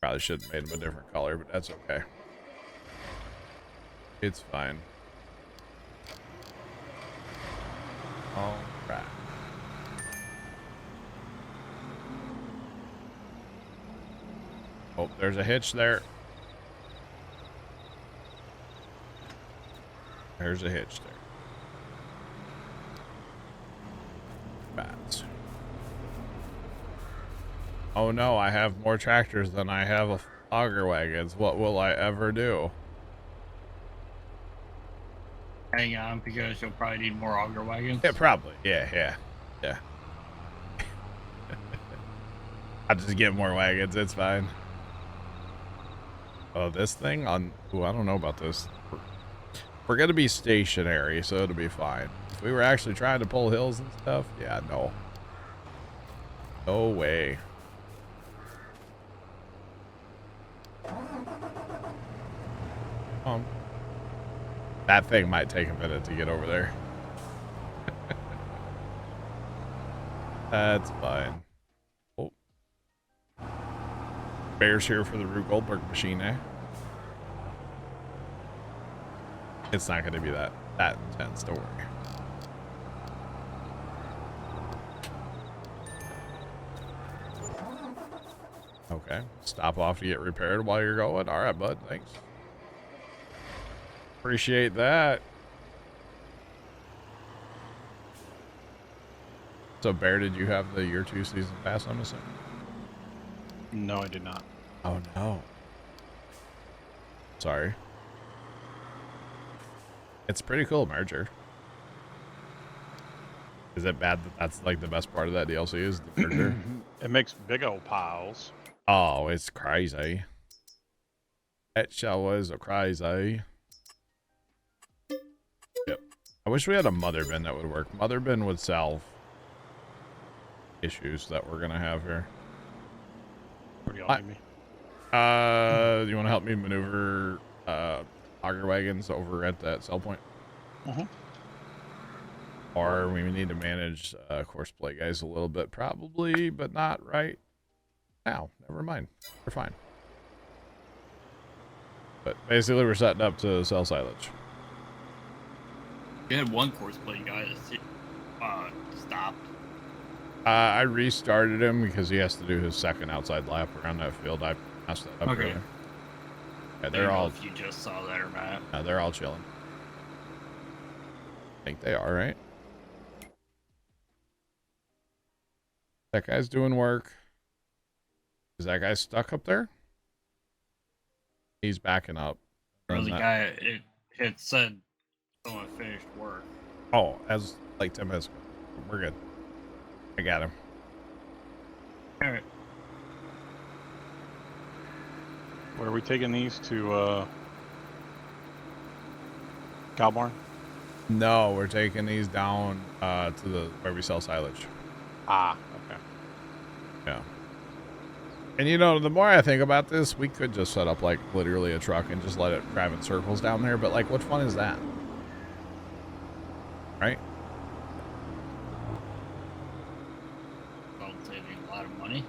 Probably should have made them a different color, but that's okay. It's fine. All right. Oh, there's a hitch there. There's a hitch there. Bats. Oh no, I have more tractors than I have auger wagons. What will I ever do? Hang on, because you'll probably need more auger wagons. Yeah, probably. Yeah. I'll just get more wagons. It's fine. Oh, this thing on... Ooh, I don't know about this. We're going to be stationary, so it'll be fine. If we were actually trying to pull hills and stuff, yeah, no. No way. That thing might take a minute to get over there. That's fine. Oh. Bear's here for the Rube Goldberg machine, eh? It's not going to be that intense, don't worry. Okay, stop off to get repaired while you're going. All right, bud, thanks. Appreciate that. So, Bear, did you have the year 2 season pass, I'm assuming? No, I did not. Oh, no. Sorry. It's a pretty cool merger. Is it bad that that's like the best part of that DLC is the merger? It makes big old piles. Oh, it's crazy. That show was a crazy. Yep. I wish we had a mother bin that would work. Mother bin would solve issues that we're gonna have here. What do y'all need me? Do you want to help me maneuver auger wagons over at that sell point? Or we need to manage courseplay guys a little bit, probably, but not right now. Never mind. We're fine. But basically, we're setting up to sell silage. You had one courseplay guy that stopped. I restarted him because he has to do his second outside lap around that field. I messed that up. Okay. Earlier. Yeah, I they're don't know all. if you just saw that or not. They're all chilling. I think they are, right? That guy's doing work. Is that guy stuck up there? He's backing up. Or the guy, it said someone finished work. Oh, as like 10 minutes ago. We're good. I got him. All right. Where are we taking these to Cow barn? No, we're taking these down to the where we sell silage. Ah, okay. Yeah. And you know, the more I think about this, we could just set up like literally a truck and just let it drive in circles down there. But like, what fun is that? Right? Well, saving a lot of money.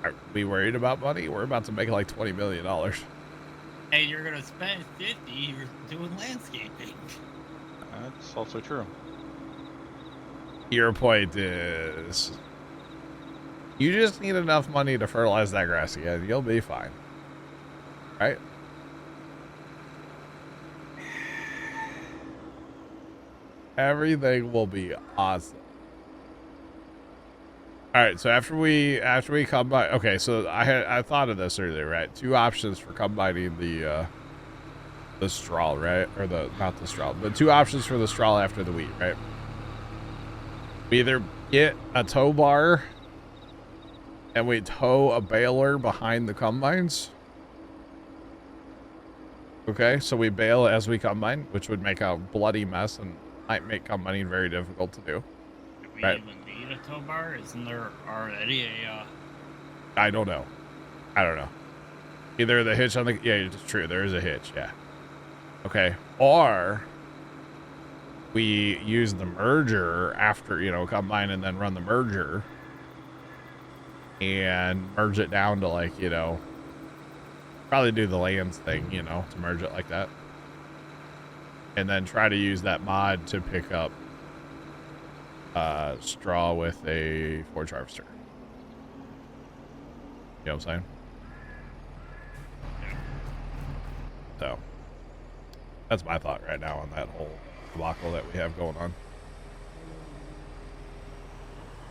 Are we worried about money? We're about to make like $20 million. Hey, you're gonna spend 50. You're doing landscaping. That's also true. Your point is, you just need enough money to fertilize that grass again. You'll be fine. Right? Everything will be awesome. All right, so after we combine, okay, so I thought of this earlier, right? 2 options for combining the straw, right? Or not the straw, but 2 options for the straw after the wheat, right? We either get a tow bar and we tow a baler behind the combines. Okay, so we bale as we combine, which would make a bloody mess and might make combining very difficult to do. Do we Right. even need a tow bar? Isn't there already a? I don't know. Either the hitch on the, yeah, it's true. There is a hitch. Yeah. Okay. Or we use the merger after, you know, combine and then run the merger and merge it down to like, you know, probably do the lands thing, you know, to merge it like that. And then try to use that mod to pick up straw with a forage harvester. You know what I'm saying? So that's my thought right now on that whole debacle that we have going on.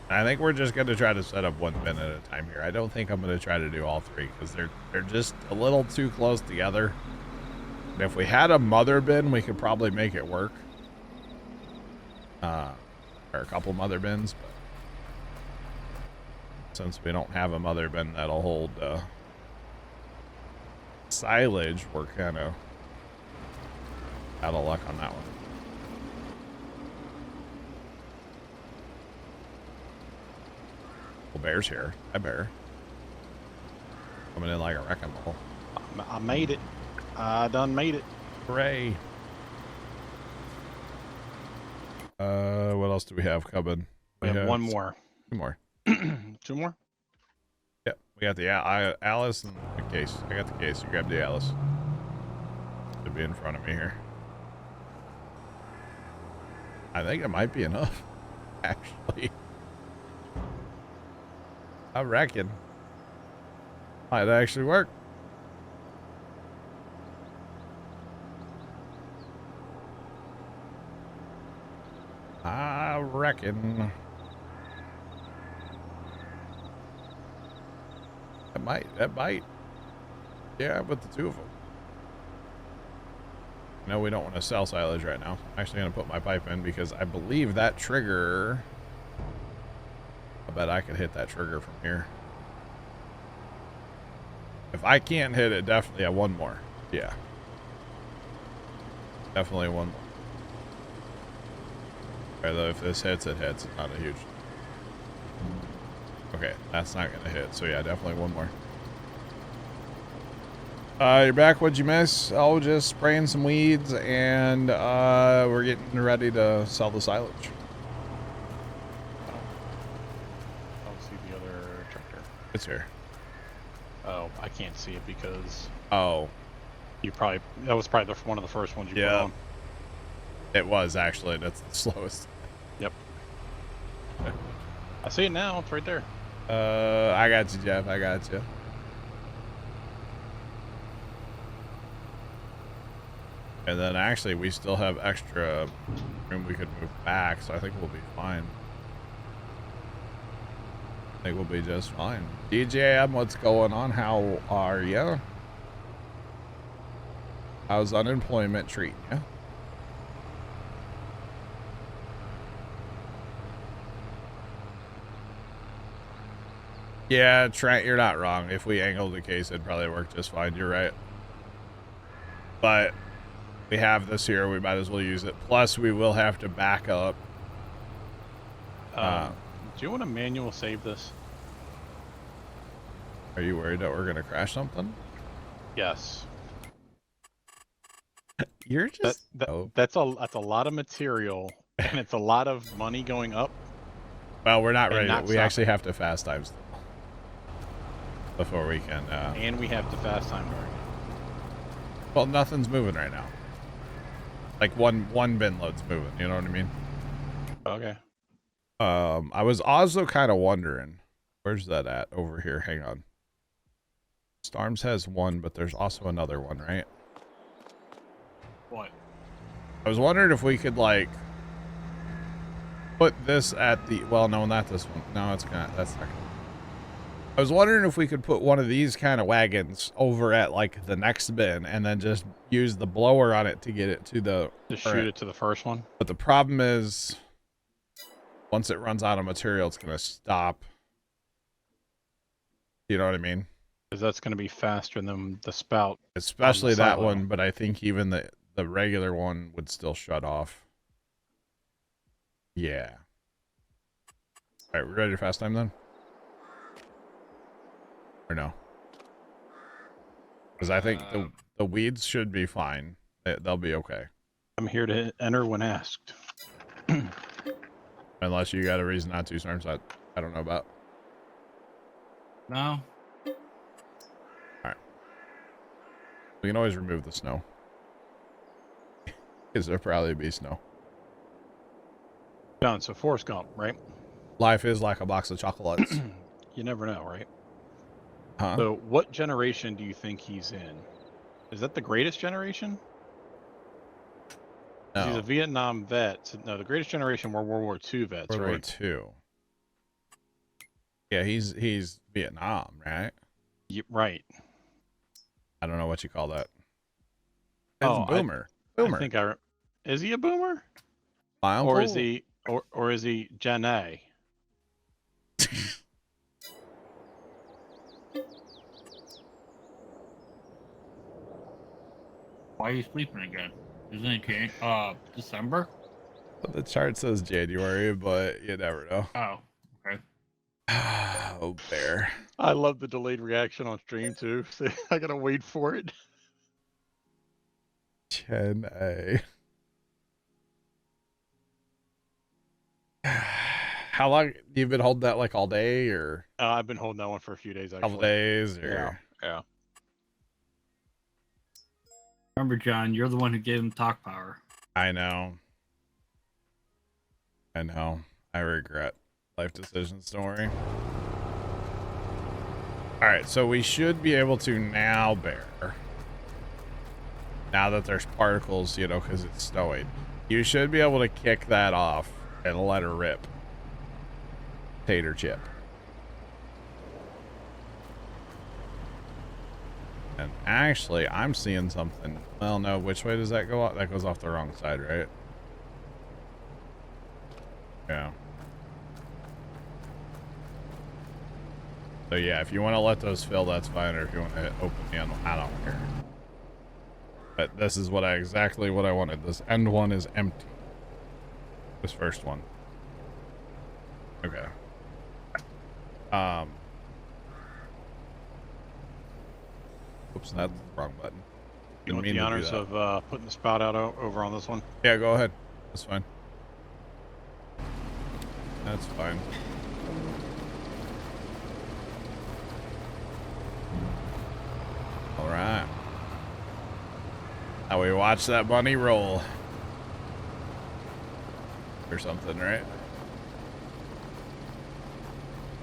I think we're just going to try to set up one bin at a time here. I don't think I'm going to try to do all 3 because they're just a little too close together. And if we had a mother bin, we could probably make it work. Or a couple mother bins, but since we don't have a mother bin that'll hold silage, we're kind of out of luck on that one. Well, Bear's here. Hi, Bear. Coming in like a wrecking ball. I made it. I done made it. Hooray. What else do we have coming? We have one more. 2 more. 2 more? Yep. We got the Alice and the case. I got the case. You grab the Alice. Should be in front of me here. I think it might be enough, actually. I reckon. Might actually work. I reckon. That might. Yeah, with the 2 of them. No, we don't want to sell silage right now. I'm actually going to put my pipe in because I believe that trigger. I bet I could hit that trigger from here. If I can't hit it, definitely, yeah, 1 more. Yeah. Definitely 1 more. Although if this hits, it hits. It's not a huge. Okay, that's not going to hit. So yeah, definitely 1 more. You're back. What'd you miss? Oh, just spraying some weeds, and we're getting ready to sell the silage. I don't see the other tractor. It's here. Oh, I can't see it because Oh, that was probably one of the first ones you put yeah. on. It was actually. That's the slowest. Yep. I see it now. It's right there. I got you, Jeff. I got you. And then actually, we still have extra room we could move back, so I think we'll be fine. I think we'll be just fine. DJM, what's going on? How are you? How's unemployment treating you? Yeah, Trent, you're not wrong. If we angled the case, it'd probably work just fine. You're right. But We have this here. We might as well use it. Plus, we will have to back up. Do you want to manual save this? Are you worried that we're going to crash something? Yes. You're just... That's a lot of material, and it's a lot of money going up. Well, we're not ready. Not We actually have to fast time still before we can. And we have to fast time during it. Well, nothing's moving right now. Like one bin load's moving. You know what I mean? Okay. I was also kind of wondering, where's that at? Over here. Hang on. Starms has one, but there's also another one, right? What? I was wondering if we could like put this at the. Well, no, not this one. No, it's kind of. That's not. I was wondering if we could put one of these kind of wagons over at like the next bin and then just use the blower on it to get it to the. Just shoot it to the first one. But the problem is, once it runs out of material, it's going to stop. You know what I mean? Because that's going to be faster than the spout. Especially that one, but I think even the regular one would still shut off. Yeah. All right, we ready to fast time then? Or no? Because I think the weeds should be fine. They'll be okay. I'm here to enter when asked. Unless you got a reason not to, Storms, I don't know about. No. Alright. We can always remove the snow. Because there'll probably be snow. John, so Forrest Gump, right? Life is like a box of chocolates. You never know, right? Huh? So what generation do you think he's in? Is that the greatest generation? No. He's a Vietnam vet. So, no, the greatest generation were World War II vets, World War right? II. Yeah, he's Vietnam, right? Right. I don't know what you call that. Oh, boomer. Boomer. I think is he a boomer? My uncle? Or is he Gen A? Why are you sleeping again? Isn't it December? The chart says January, but you never know. Oh, okay. Oh, bear. I love the delayed reaction on stream too. So I gotta wait for it. Gen A. How long you've been holding that, like all day, or I've been holding that one for a few days. Actually. couple days, or Yeah. Remember, John, you're the one who gave him talk power. I know. I regret life decisions. Don't worry. All right, so we should be able to now bear. Now that there's particles, you know, because it's snowing, you should be able to kick that off and let her rip. Tater chip. And actually, I'm seeing something. Well, no, which way does that go off? That goes off the wrong side, right? Yeah. So yeah, if you want to let those fill, that's fine. Or if you want to open the end, I don't care. But this is exactly what I wanted. This end one is empty. This first one. Okay. Oops, that's the wrong button. You want the honors of putting the spout out over on this one? Yeah, go ahead. That's fine. That's fine. All right. Now we watch that bunny roll. Or something, right?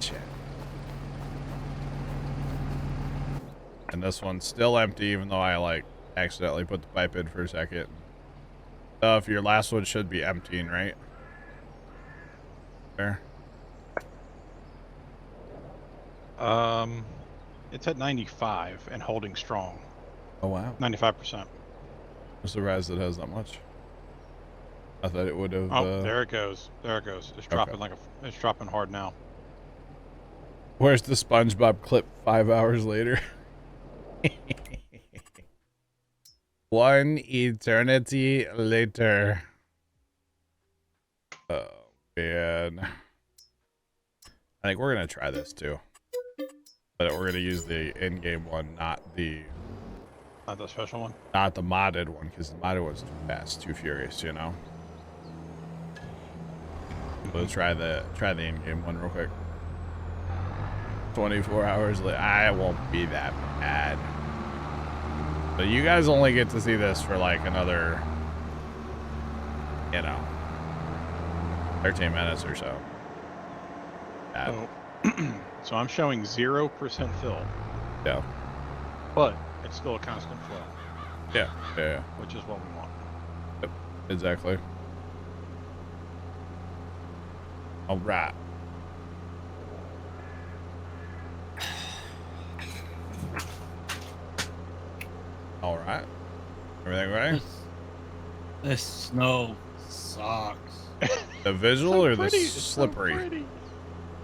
Check. And this one's still empty, even though I like accidentally put the pipe in for a second. So if your last one should be emptying, right? There. It's at 95 and holding strong. Oh wow. 95%. I'm surprised it has that much. I thought it would have. Oh, there it goes. There it goes. It's dropping it's dropping hard now. Where's the SpongeBob clip 5 hours later? 1 eternity later. Oh, man. I think we're going to try this too. But we're going to use the in-game one, not the special one? Not the modded one, because the modded one's too fast, too furious, you know? We'll try the in-game one real quick. 24 hours later. I won't be that bad. But you guys only get to see this for like another, you know, 13 minutes or so. Oh. So I'm showing 0% fill. Yeah. But it's still a constant flow. Yeah. Yeah. Which is what we want. Yep. Exactly. All right. All right. Everything ready? This snow sucks. The visual or the pretty. slippery? So pretty.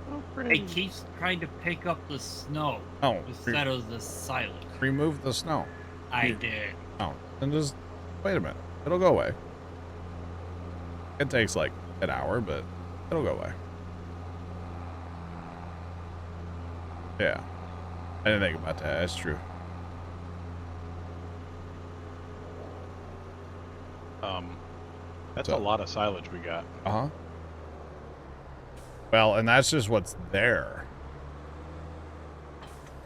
So pretty. It keeps trying to pick up the snow Oh, instead of the silence. remove the snow. I did. Oh, then just wait a minute. It'll go away. It takes like an hour, but it'll go away. Yeah. I didn't think about that. That's true. That's So- a lot of silage we got. Uh-huh. Well, and that's just what's there.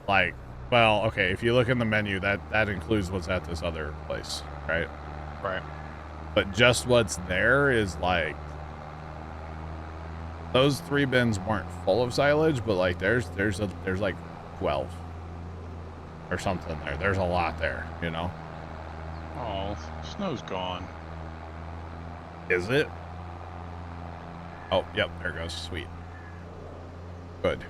Like, well, okay, if you look in the menu, that includes what's at this other place, right? Right. But just what's there is like, those 3 bins weren't full of silage, but like there's like 12 or something there. There's a lot there, you know? Oh, snow's gone. Is it? Oh, yep, there it goes. Sweet. Good.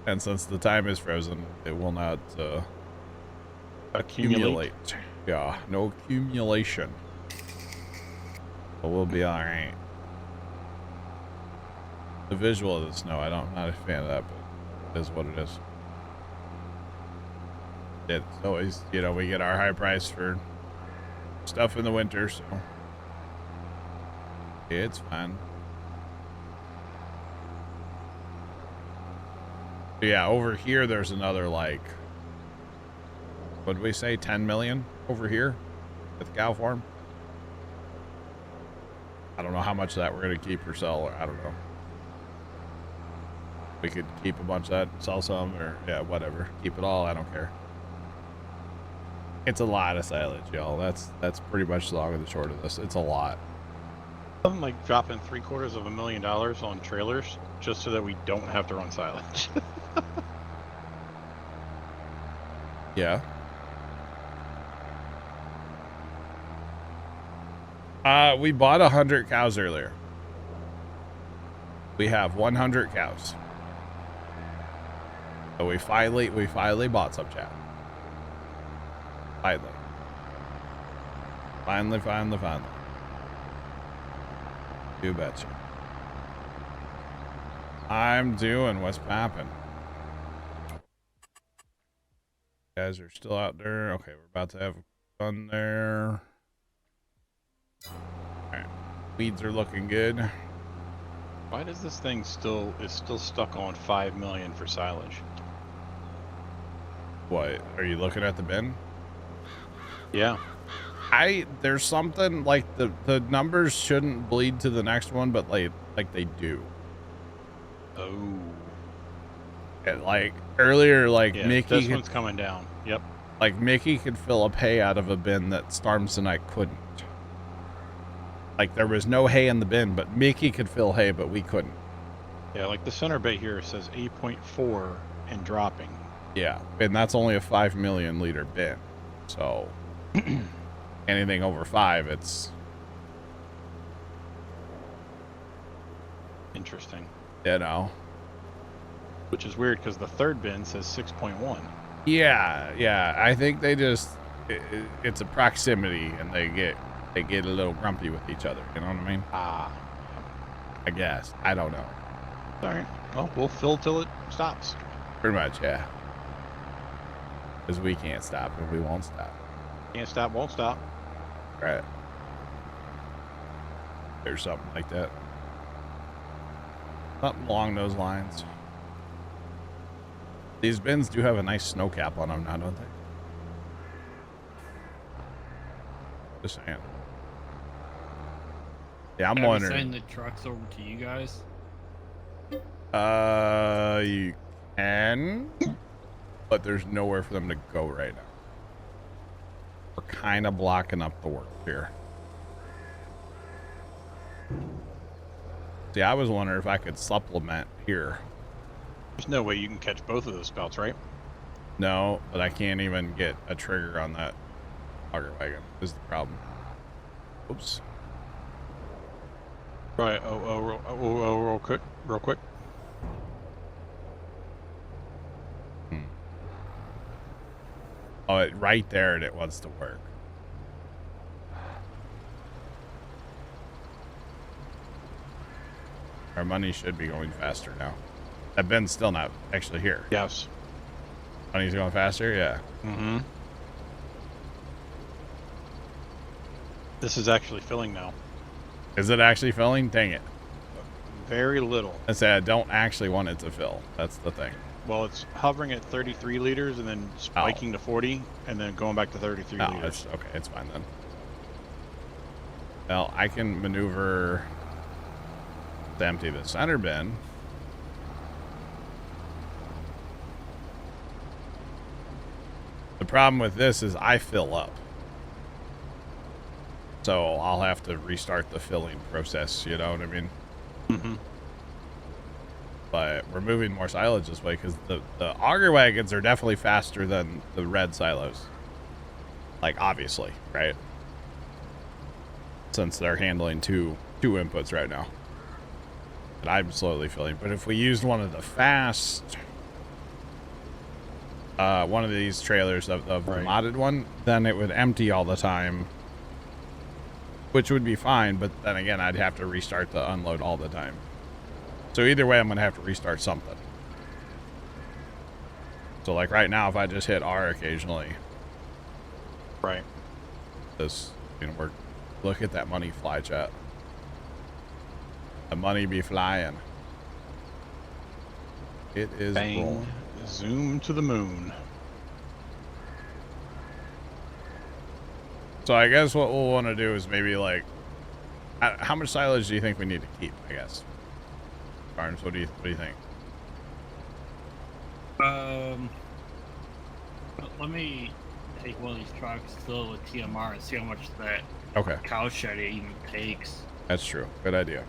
And since the time is frozen, it will not accumulate. Yeah, no accumulation. But we'll be alright. The visual of the snow, I'm not a fan of that, but it is what it is. It's always, you know, we get our high price for stuff in the winter, so it's fine. Yeah, over here there's another, like, what did we say, 10 million over here at the cow farm? I don't know how much of that we're going to keep or sell, or I don't know. We could keep a bunch of that, sell some, or yeah, whatever. Keep it all, I don't care. It's a lot of silage, y'all. That's pretty much the long and the short of this. It's a lot. I'm like dropping $750,000 on trailers just so that we don't have to run silage. Yeah. We bought 100 cows earlier. We have 100 cows. So we finally bought some, chat. Finally. You betcha. I'm doing what's poppin'. Guys are still out there. Okay, we're about to have fun there. Alright. Weeds are looking good. Why does this thing still stuck on 5 million for silage? What? Are you looking at the bin? Yeah. There's something like the numbers shouldn't bleed to the next one, but like they do. Oh. And like earlier, like Yeah, Mickey this one's coming down. Yep. Like Mickey could fill up hay out of a bin that Storms and I couldn't. Like there was no hay in the bin, but Mickey could fill hay, but we couldn't. Yeah, like the center bay here says 8.4 and dropping. Yeah, and that's only a 5 million liter bin. So anything over 5, it's interesting. You know. Which is weird because the third bin says 6.1. Yeah. I think they just it's a proximity, and they get a little grumpy with each other. You know what I mean? I guess. I don't know. All right. Well, we'll fill till it stops. Pretty much, yeah. Because we can't stop and we won't stop. Can't stop, won't stop. Right. There's something like that. Something along those lines. These bins do have a nice snow cap on them now, don't they? Just saying. Yeah, I'm Can we wondering. send the trucks over to you guys? You can, but there's nowhere for them to go right now. We're kind of blocking up the work here. See, I was wondering if I could supplement here. There's no way you can catch both of those spouts, right? No, but I can't even get a trigger on that auger wagon is the problem. Oops. Right. Real quick. Oh, right there and it wants to work. Our money should be going faster now. That bin's still not actually here. Yes. Money's going faster? Yeah. Mm-hmm. This is actually filling now. Is it actually filling? Dang it. Very little. I say I don't actually want it to fill. That's the thing. Well, it's hovering at 33 liters and then spiking to 40 and then going back to 33 Oh, liters. it's okay. It's fine then. Well, I can maneuver to empty the center bin. The problem with this is I fill up. So I'll have to restart the filling process, you know what I mean? Mm-hmm. But we're moving more silage this way because the auger wagons are definitely faster than the red silos. Like, obviously, right? Since they're handling two inputs right now. And I'm slowly filling. But if we used one of the fast... one of these trailers of the Right. modded one, then it would empty all the time. Which would be fine, but then again, I'd have to restart the unload all the time. So either way, I'm going to have to restart something. So like right now, if I just hit R occasionally, Right. this, you know, look at that money fly, chat. The money be flying. It is Bang. rolling. Zoom to the moon. So I guess what we'll want to do is maybe like, how much silage do you think we need to keep? I guess. Barnes, what do you think? Let me take one of these trucks, fill it with TMR, and see how much that Okay, cow shed even takes. that's true. Good idea.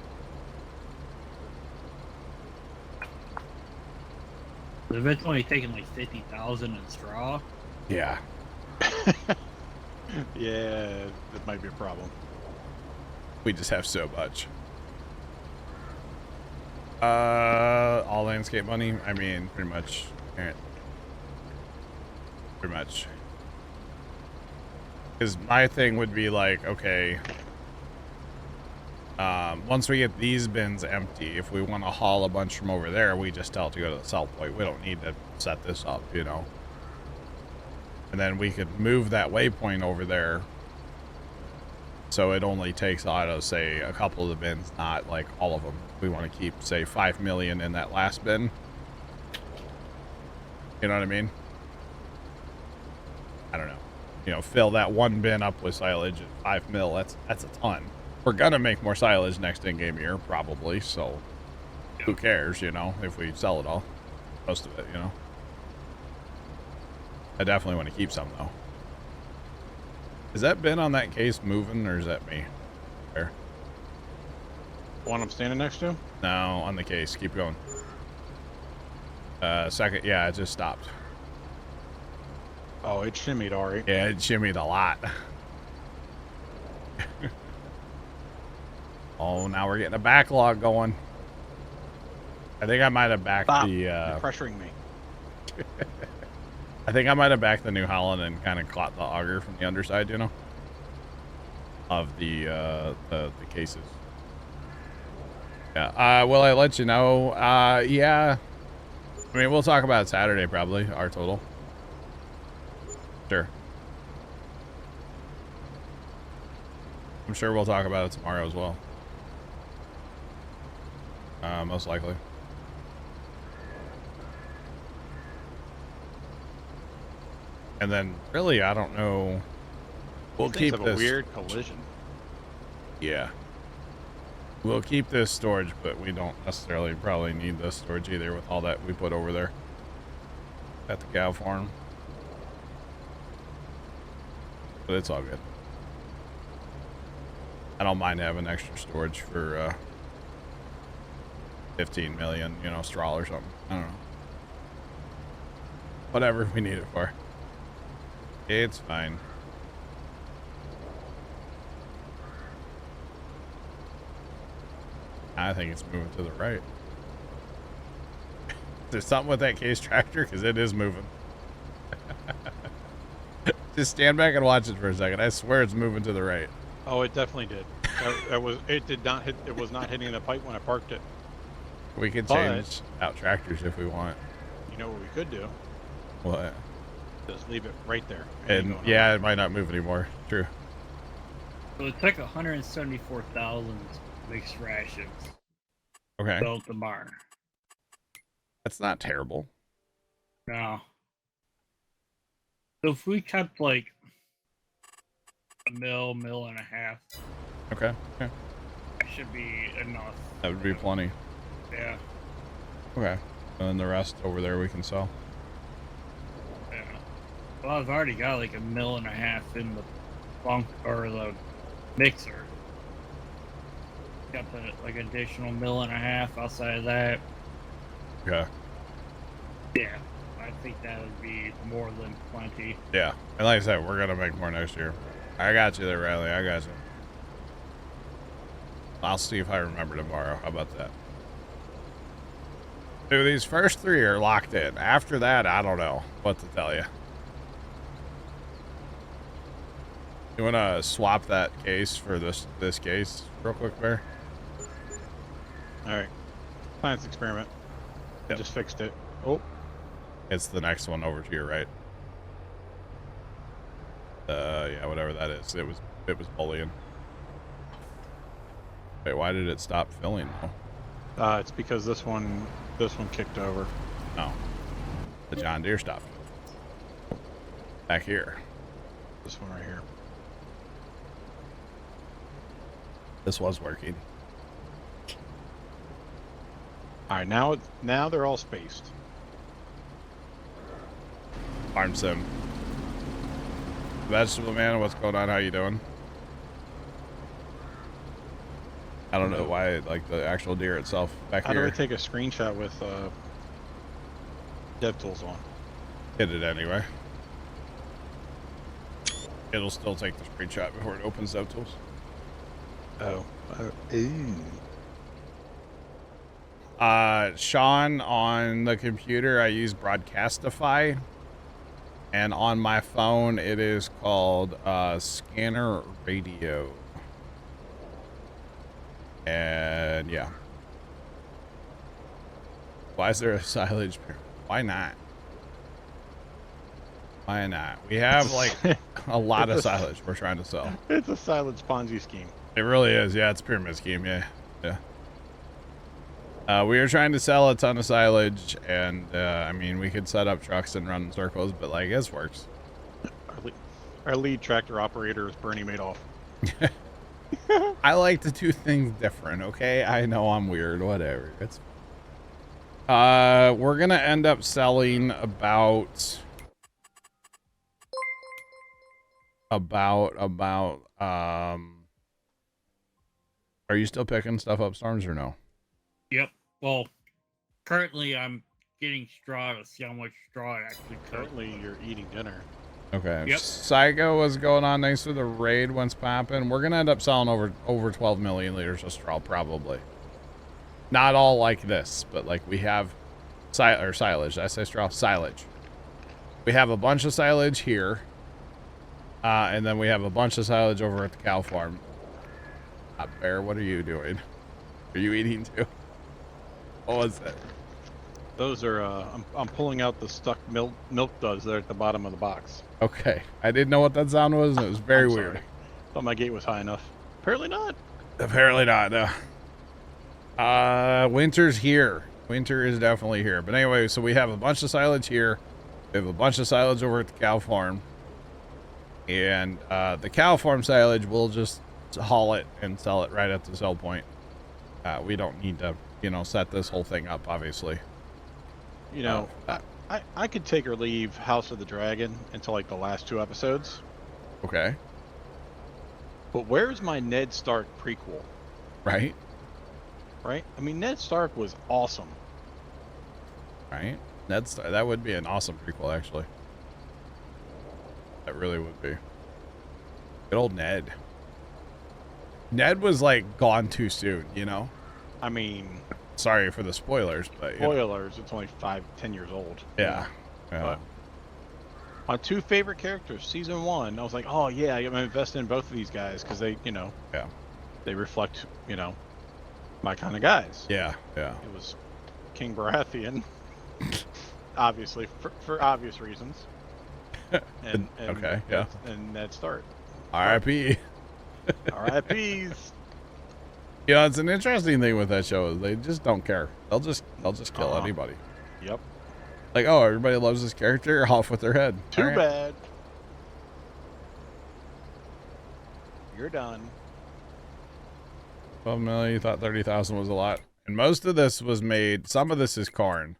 If it's only taking like 50,000 in straw, Yeah. Yeah, that might be a problem. We just have so much. All landscape money. I mean, pretty much. Pretty much. Because my thing would be like, okay, once we get these bins empty, if we want to haul a bunch from over there, we just tell it to go to the sell point. We don't need to set this up, you know. And then we could move that waypoint over there. So it only takes out of, say, a couple of the bins, not like all of them. We want to keep, say, 5 million in that last bin. You know what I mean? I don't know. You know, fill that one bin up with silage at 5 mil. That's a ton. We're gonna make more silage next in-game year, probably. So who cares? You know, if we sell it all, most of it. You know. I definitely want to keep some though. Is that bin on that case moving, or is that me? There. One I'm standing next to? No, on the case. Keep going. Second. Yeah, it just stopped. Oh, it shimmied, Ari. Yeah, it shimmied a lot. Oh, now we're getting a backlog going. I think I might have backed Stop. the. You're pressuring me. I think I might have backed the New Holland and kind of caught the auger from the underside, you know, of the cases. Yeah. Will I let you know? Yeah. I mean, we'll talk about it Saturday probably. Our total. I'm sure we'll talk about it tomorrow as well. Most likely. And then, really, I don't know. We'll keep this. this. A weird collision. Yeah. We'll keep this storage, but we don't necessarily probably need this storage either with all that we put over there at the cow farm. But it's all good. I don't mind having extra storage for 15 million, you know, straw or something. I don't know. Whatever we need it for. It's fine. I think it's moving to the right. There's something with that case tractor because it is moving. Just stand back and watch it for a second. I swear it's moving to the right. Oh, it definitely did. It did not hit. It was not hitting the pipe when I parked it. We could change out tractors if we want. You know what we could do? What? Just leave it right there. And yeah, it might not move anymore. True. So it took 174,000 mixed rations. Okay. Built the barn. That's not terrible. No. So if we kept like a mill and a half, Okay. Yeah. that should be enough. That would be plenty. Yeah. Okay. And then the rest over there we can sell. Yeah. Well, I've already got like a mill and a half in the bunk or the mixer. Got the like additional mill and a half outside of that. Okay. Yeah. I think that would be more than plenty. Yeah. And like I said, we're going to make more next year. I got you there, Riley. I got you. I'll see if I remember tomorrow. How about that? Dude, these first three are locked in. After that, I don't know what to tell you. You want to swap that case for this case real quick, Bear? All right. Science experiment. I just fixed it. Oh. It's the next one over to your right. Yeah, whatever that is. It was bullying. Wait, why did it stop filling though? It's because this one kicked over. No. The John Deere stopped. Back here. This one right here. This was working. All right, now they're all spaced. Farm sim. Vegetable man, what's going on? How you doing? I don't know why, like the actual deer itself back How here. do I take a screenshot with DevTools on? Hit it anyway. It'll still take the screenshot before it opens DevTools. Oh. Sean, on the computer, I use Broadcastify. And on my phone, it is called Scanner Radio. And yeah. Why is there a silage? Why not? Why not? We have like a lot of silage we're trying to sell. It's a silage Ponzi scheme. It really is. Yeah, it's a pyramid scheme. Yeah. Yeah. We are trying to sell a ton of silage, and I mean, we could set up trucks and run in circles, but like, this works. Our lead tractor operator is Bernie Madoff. I like to do things different, okay? I know I'm weird, whatever. It's we're gonna end up selling about are you still picking stuff up, Storms, or no? Yep. Well, currently I'm getting straw to see how much straw I actually cook. Currently, you're eating dinner. Okay. Yep. Psycho was going on thanks for the raid once popping. We're gonna end up selling over 12 million liters of straw, probably. Not all like this, but like we have silage. Did I say straw? Silage. We have a bunch of silage here. And then we have a bunch of silage over at the cow farm. Bear, what are you doing? Are you eating too? What was that? Those are, I'm pulling out the stuck milk duds there at the bottom of the box. Okay. I didn't know what that sound was, and it was very I'm weird. sorry. Thought my gate was high enough. Apparently not. Apparently not. No. Winter's here. Winter is definitely here. But anyway, so we have a bunch of silage here. We have a bunch of silage over at the cow farm. And the cow farm silage, we'll just haul it and sell it right at the sell point. We don't need to, set this whole thing up, obviously. I could take or leave House of the Dragon until like the last 2 episodes. Okay. But where's my Ned Stark prequel? Right. Right? I mean, Ned Stark was awesome. Right. That would be an awesome prequel, actually. That really would be. Good old Ned. Ned was like gone too soon, I mean, sorry for the spoilers, but spoilers, it's only 5-10 years old. Yeah. But my 2 favorite characters, season 1, I was like, oh yeah, I'm invested in both of these guys because they, they reflect, my kind of guys. Yeah. It was King Baratheon, obviously, for obvious reasons. And okay, yeah. And Ned Stark. R.I.P. R.I.P.s. It's an interesting thing with that show is they just don't care. They'll just kill anybody. Yep. Like, oh, everybody loves this character, off with their head. Too bad. You're done. 12 million, you thought 30,000 was a lot. And most of this was made, some of this is corn.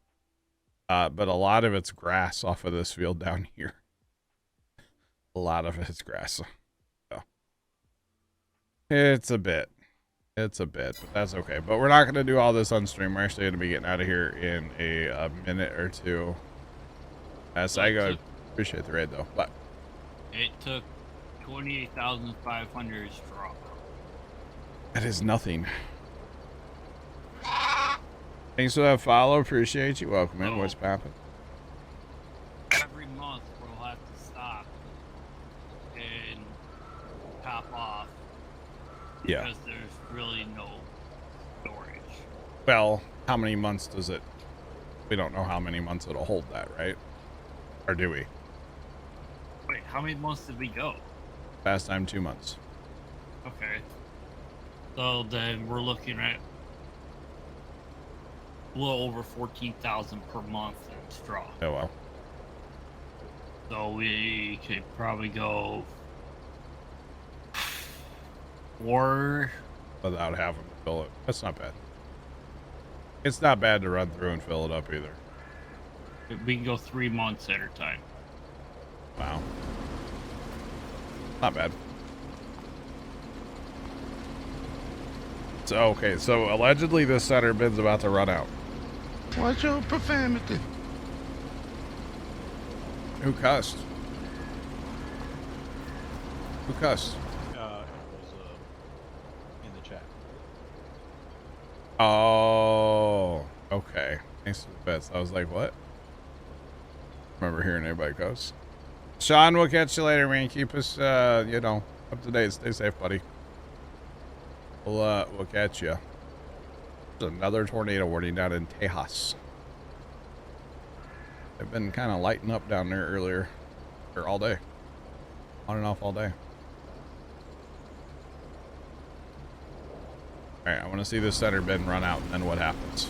But a lot of it's grass off of this field down here. A lot of it's grass. So. It's a bit, but that's okay. But we're not going to do all this on stream. We're actually going to be getting out of here in a minute or two. As I go, appreciate the raid though. But it took 28,500 straw. That is nothing. Thanks for that follow. Appreciate you. Welcome in. What's poppin'? Every month we'll have to stop and top off. Yeah. Because there's really no storage. Well, how many months does it? We don't know how many months it'll hold that, right? Or do we? Wait, how many months did we go? Last time 2 months. Okay. So then we're looking at a little over 14,000 per month in straw. Oh well. So we could probably go 4 Without having to fill it. That's not bad. It's not bad to run through and fill it up either. We can go 3 months at a time. Wow. Not bad. So, okay, so allegedly this center bin's about to run out. What's your profanity? Who cussed? Who cussed? It was in the chat. Oh, okay. Thanks for the bets. I was like, what? Remember hearing anybody cuss. Sean, we'll catch you later, man. Keep us, up to date. Stay safe, buddy. We'll catch you. There's another tornado warning down in Tejas. They've been kind of lighting up down there earlier, or all day, on and off all day. All right, I want to see this center bin run out, and then what happens?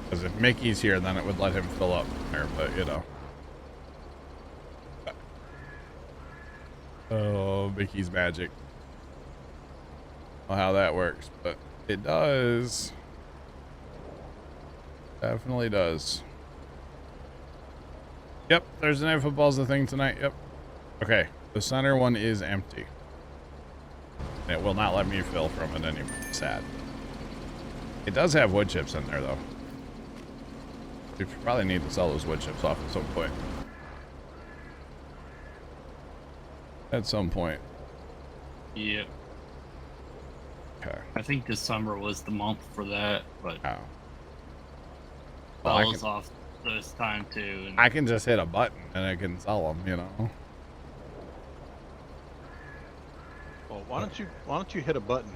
Because if Mickey's here, then it would let him fill up there, but Oh, Mickey's magic. Well, how that works, but it does. Definitely does. Yep, Thursday Night Football's the thing tonight. Yep. Okay, the center one is empty. It will not let me fill from it anymore. Sad. It does have wood chips in there, though. We probably need to sell those wood chips off at some point. At some point. Yep. Okay. I think December was the month for that, but Oh. Well, I falls can, off this time too. And I can just hit a button and I can sell them, Well, why don't you hit a button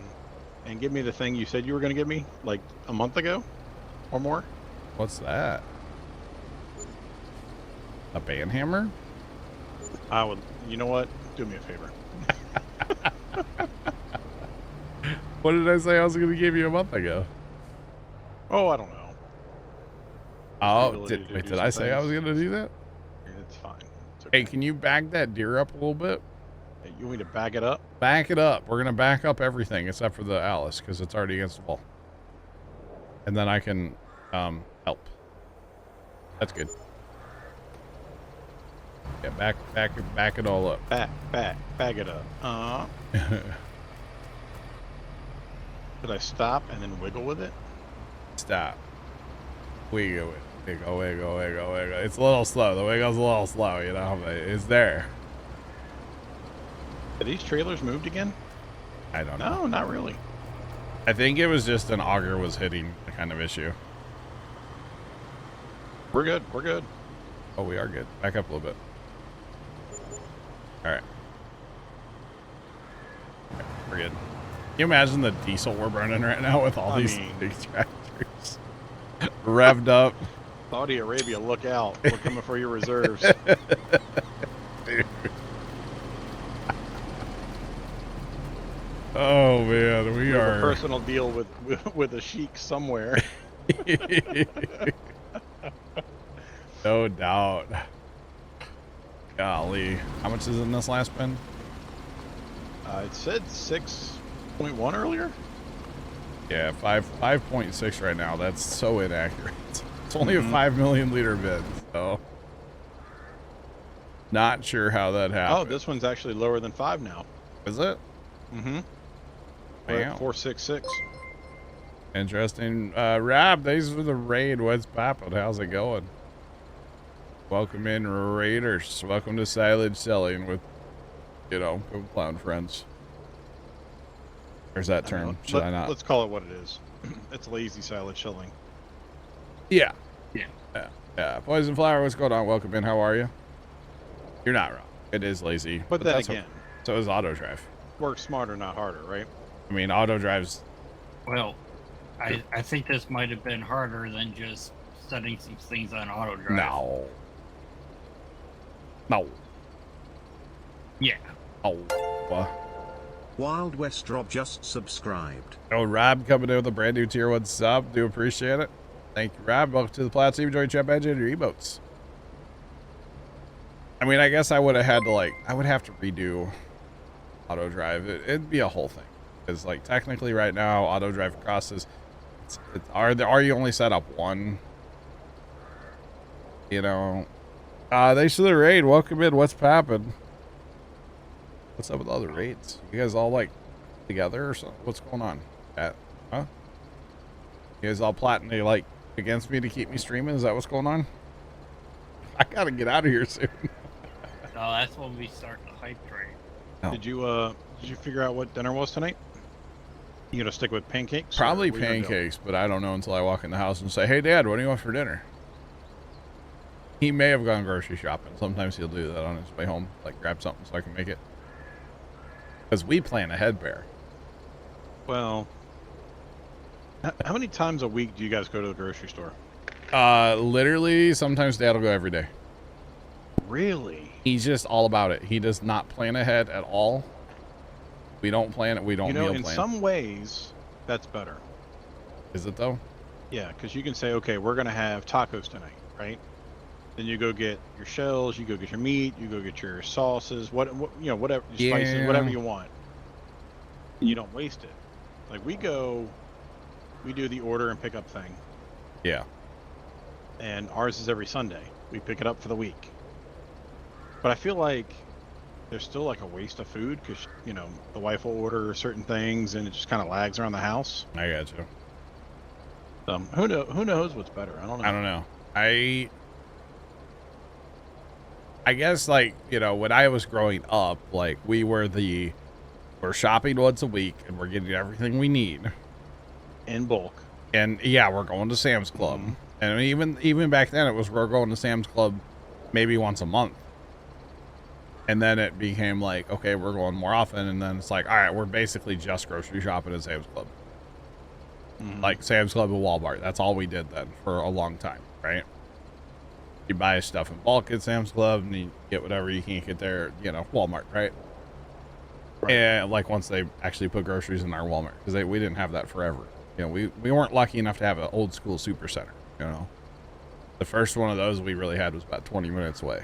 and give me the thing you said you were going to give me like a month ago or more? What's that? A band hammer? I would. You know what? Do me a favor. What did I say I was going to give you a month ago? Oh, I don't know. Oh, ability to wait, do did some I say I was things. going to do that? It's fine. It's okay. Hey, can you back that deer up a little bit? Hey, you want me to back it up? Back it up. We're going to back up everything except for the Alice because it's already against the wall. And then I can help. That's good. Yeah, back it all up. Back it up. Should I stop and then wiggle with it? Stop. Wiggle. Wiggle. It's a little slow. The wiggle's a little slow, you know, but it's there. Have these trailers moved again? I don't know. No, not really. I think it was just an auger was hitting the kind of issue. We're good. We're good. Oh, we are good. Back up a little bit. All right. Okay, we're good. Can you imagine the diesel we're burning right now with all these tractors revved up? Saudi Arabia, look out. We're coming for your reserves. Dude. Oh, man. We are... a personal deal with a sheik somewhere. No doubt. Golly. How much is in this last bin? It said 6.1 earlier. Yeah, 5.6 right now. That's so inaccurate. It's only a 5 million liter bin, so not sure how that happened. Oh, this one's actually lower than 5 now. Is it? Mm-hmm. Wow. 466. Interesting. Rob, thanks for the raid. What's poppin'? How's it going? Welcome in, Raiders. Welcome to Silage Selling with, you know, clown friends. There's that term. Should I not? Let's call it what it is. It's lazy silage selling. Yeah. Yeah. Yeah. Poison Flower, what's going on? Welcome in. How are you? You're not wrong. It is lazy. But then again, so is auto drive. work smarter, not harder, right? I mean, auto drives. Well, I think this might have been harder than just setting some things on auto drive. No. Yeah. Oh. Wild West Rob just subscribed. Oh, Rob coming in with a brand new tier 1 sub. Do appreciate it. Thank you, Rob. Welcome to the Plow team. Enjoy Chat Badge and your emotes. I mean, I guess I would have had to, I would have to redo auto drive. It'd be a whole thing. Because, technically right now, auto drive across is, are you only set up one? You know, thanks for the raid. Welcome in. What's poppin'? What's up with all the raids? You guys all, together or something? What's going on? Huh? You guys all plotting to, against me to keep me streaming? Is that what's going on? I gotta get out of here soon. No, that's when we start the hype train. Oh. Did you figure out what dinner was tonight? You gonna stick with pancakes? Probably pancakes, but I don't know until I walk in the house and say, "Hey, Dad, what do you want for dinner?" He may have gone grocery shopping. Sometimes he'll do that on his way home, grab something so I can make it. Because we plan ahead, Bear. Well, how many times a week do you guys go to the grocery store? Literally, sometimes Dad will go every day. Really? He's just all about it. He does not plan ahead at all. We don't plan it. We don't meal plan. In some ways, that's better. Is it though? Yeah, because you can say, okay, we're gonna have tacos tonight, right? Then you go get your shells, you go get your meat, you go get your sauces, whatever, spices, whatever you want. And you don't waste it. We do the order and pick up thing. Yeah. And ours is every Sunday. We pick it up for the week. But I feel like there's still a waste of food because, the wife will order certain things and it just kind of lags around the house. I got you. Who knows what's better? I don't know. I guess when I was growing up, we're shopping once a week and we're getting everything we need in bulk. And yeah, we're going to Sam's Club. Mm-hmm. And even back then we're going to Sam's Club maybe once a month. And then it became okay, we're going more often. And then it's all right, we're basically just grocery shopping at Sam's Club. Mm-hmm. Sam's Club and Walmart. That's all we did then for a long time, right? You buy stuff in bulk at Sam's Club and you get whatever you can't get there, Walmart, right? Right. And like once they actually put groceries in our Walmart, because we didn't have that forever. You know, we weren't lucky enough to have an old school super center. You know, the first one of those we really had was about 20 minutes away,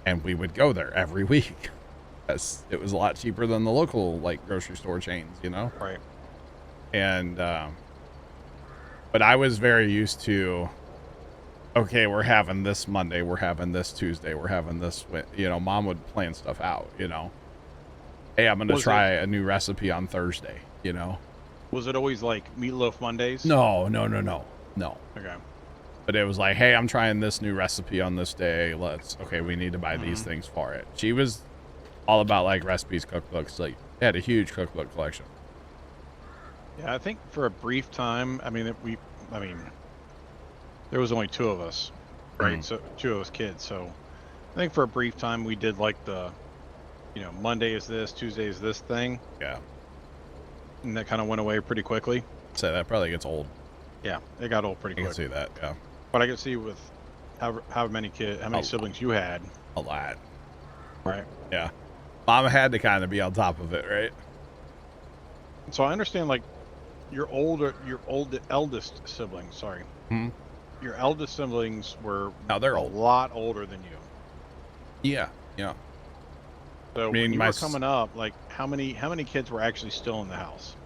and we would go there every week. Because it was a lot cheaper than the local like grocery store chains. You know. Right. And but I was very used to, okay, we're having this Monday, we're having this Tuesday, we're having this, you know, Mom would plan stuff out, you know. Hey, I'm going to try a new recipe on Thursday, you know. Was it always like Meatloaf Mondays? No. Okay. But it was like, hey, I'm trying this new recipe on this day. Okay, we need to buy these things for it. She was all about like recipes, cookbooks. Like, they had a huge cookbook collection. Yeah, I think for a brief time, I mean, there was only 2 of us, right? So 2 of us kids. So I think for a brief time we did like the, you know, Monday is this, Tuesday is this thing. Yeah. And that kind of went away pretty quickly. So that probably gets old. Yeah, it got old pretty I quick. can see that, yeah. But I could see with how many siblings you had. A lot. Right. Yeah. Mama had to kind of be on top of it, right? So I understand like your eldest siblings, sorry. Hmm. Your eldest siblings were Now they're a old. lot older than you. Yeah. So I mean, when you my were coming up, like how many kids were actually still in the house?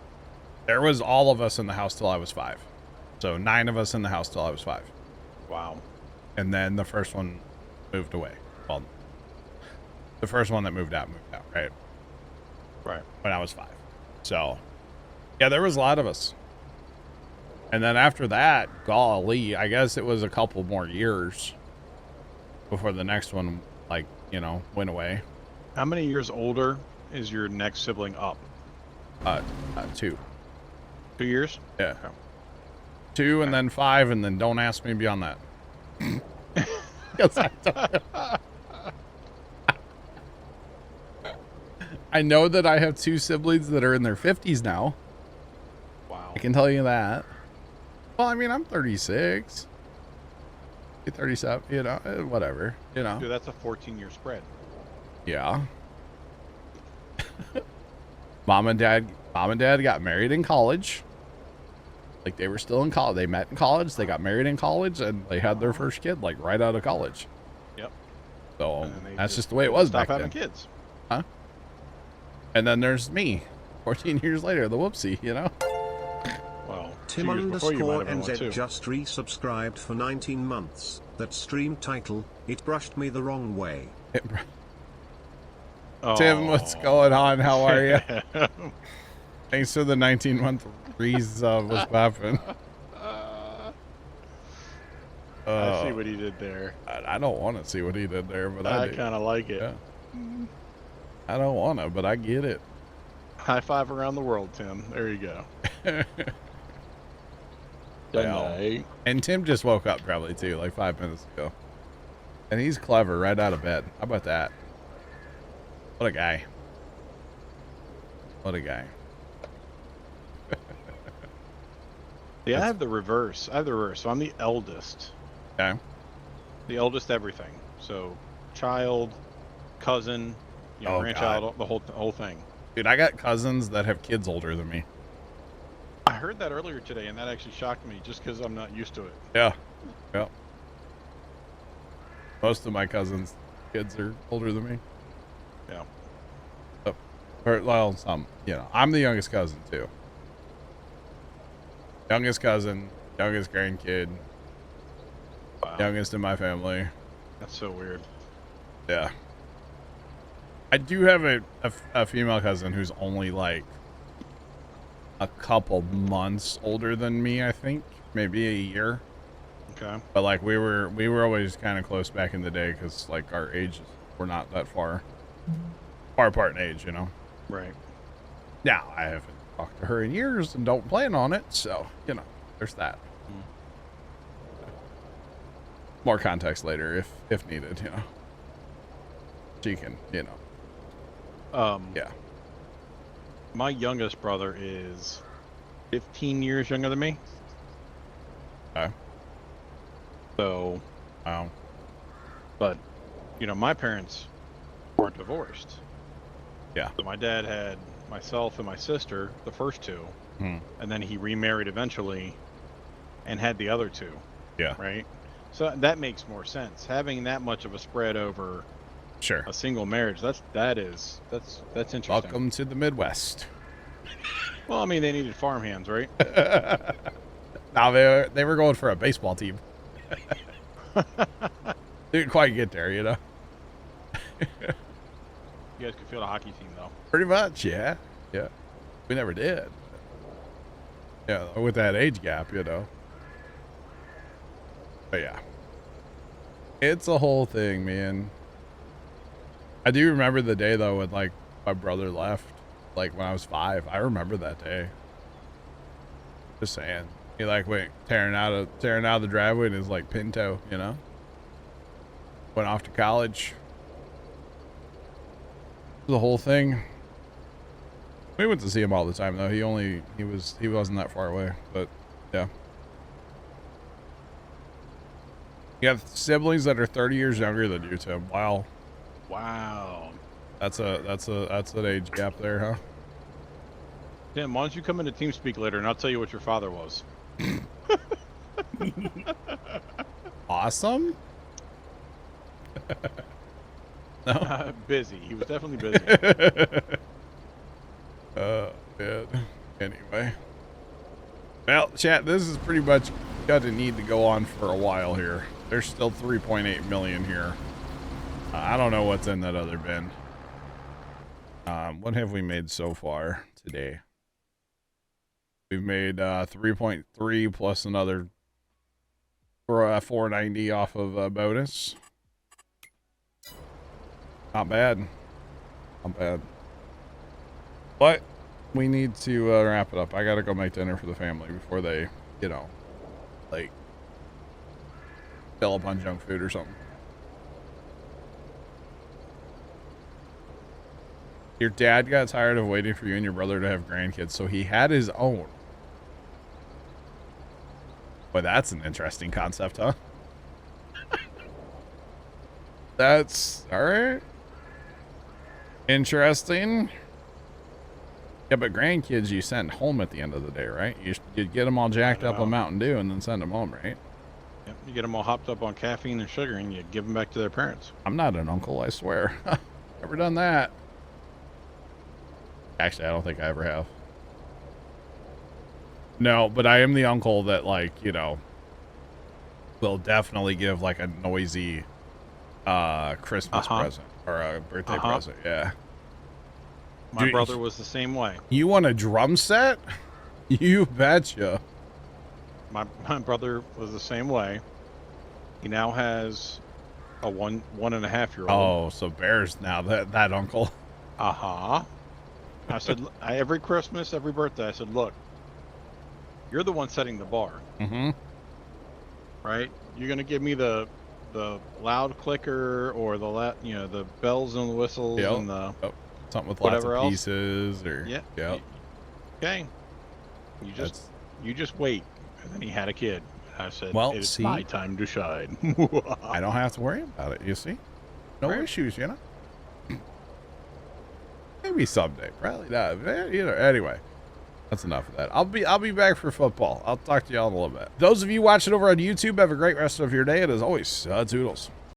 There was all of us in the house till I was 5. So 9 of us in the house till I was 5. Wow. And then the first one moved away. Well, the first one that moved out, right? Right. When I was 5. So, yeah, there was a lot of us. And then after that, golly, I guess it was a couple more years before the next one, like, you know, went away. How many years older is your next sibling up? 2. 2 years? Yeah. 2 and then 5, and then don't ask me beyond that. 'Cause I know that I have 2 siblings that are in their 50s now. Wow. I can tell you that. Well, I mean, I'm 36. 37, you know, whatever, you know. Dude, that's a 14-year spread. Yeah. Mom and dad got married in college. Like, they were still in college. They met in college, they got married in college, and they had their first kid, like, right out of college. Yep. So, And they that's just the way it was back Stop having then. kids. Huh? And then there's me, 14 years later, the whoopsie, you know? Well, Tim 2 years before you might have been one NZ too. just resubscribed for 19 months. That stream title, It Brushed Me the Wrong Way. Tim, what's going on? How are you? Thanks for the 19-month resub. What's poppin'? I see what he did there. I don't want to see what he did there, but I I do. kind of like it. Yeah. I don't want to, but I get it. High five around the world, Tim. There you go. Well, Hey. and Tim just woke up probably too, like 5 minutes ago. And he's clever right out of bed. How about that? What a guy. What a guy. Yeah, I have the reverse. So I'm the eldest. Okay. The eldest everything. So child, cousin, you know, Oh, grandchild, the whole thing. Dude, I got cousins that have kids older than me. I heard that earlier today, and that actually shocked me just because I'm not used to it. Yeah. Yep. Most of my cousins' kids are older than me. Yeah. Well, some, you know, I'm the youngest cousin too. Youngest cousin, youngest grandkid, Wow. youngest in my family. That's so weird. Yeah. I do have a female cousin who's only like a couple months older than me, I think. Maybe a year. Okay. But like we were always kind of close back in the day because like our ages were not that far apart in age, you know. Right. Now I haven't talked to her in years and don't plan on it, so you know, there's that. More context later if needed, you know. She can, you know. Yeah. My youngest brother is 15 years younger than me. Okay. So, Wow. but, you know, my parents weren't divorced. Yeah. So my dad had myself and my sister, the first two, Hmm. and then he remarried eventually and had the other two. Yeah. Right? So that makes more sense. Having that much of a spread over Sure. a single marriage, that's interesting. Welcome to the Midwest. Well, I mean, they needed farmhands, right? No, they were going for a baseball team. Didn't quite get there, you know. You guys could field a hockey team, though. Pretty much, yeah. Yeah. We never did. Yeah, with that age gap, you know. But yeah. It's a whole thing, man. I do remember the day, though, when, like, my brother left. Like, when I was 5. I remember that day. Just saying. He, like, went tearing out of the driveway in his, like, Pinto, you know? Went off to college. The whole thing. We went to see him all the time, though. He wasn't that far away, but yeah. You have siblings that are 30 years younger than you, Tim. Wow. Wow. That's an age gap there, huh? Tim, why don't you come into TeamSpeak later and I'll tell you what your father was. Awesome. No. Busy. He was definitely busy. Man. Anyway. Well, chat, this is pretty much got to need to go on for a while here. There's still 3.8 million here. I don't know what's in that other bin. What have we made so far today? We've made 3.3 plus another 490 off of bonus. Not bad. Not bad. But we need to wrap it up. I gotta go make dinner for the family before they, you know, like, fill up on junk food or something. Your dad got tired of waiting for you and your brother to have grandkids, so he had his own. Boy, that's an interesting concept, huh? That's all right. Interesting. Yeah, but grandkids you send home at the end of the day, right? You'd get them all jacked up on Mountain Dew and then send them home, right? Yep, you get them all hopped up on caffeine and sugar and you give them back to their parents. I'm not an uncle, I swear. Never done that. Actually, I don't think I ever have. No, but I am the uncle that, like, you know, will definitely give, like, a noisy Christmas present or a birthday present. Yeah. My brother was the same way. You want a drum set? You betcha. My brother was the same way. He now has a one and a half year old. Oh, so Bear's now that uncle. I said, every Christmas, every birthday, I said, look, you're the one setting the bar. Mm-hmm. Right? You're gonna give me the loud clicker or the bells and the whistles and the something with whatever lots of else. Pieces or Okay. You just wait. And then he had a kid. I said, well, it's see, my time to shine. I don't have to worry about it. You see, no issues. You know. Maybe someday. Probably not. You know. Anyway. That's enough of that. I'll be back for football. I'll talk to y'all in a little bit. Those of you watching over on YouTube, have a great rest of your day. And as always, toodles.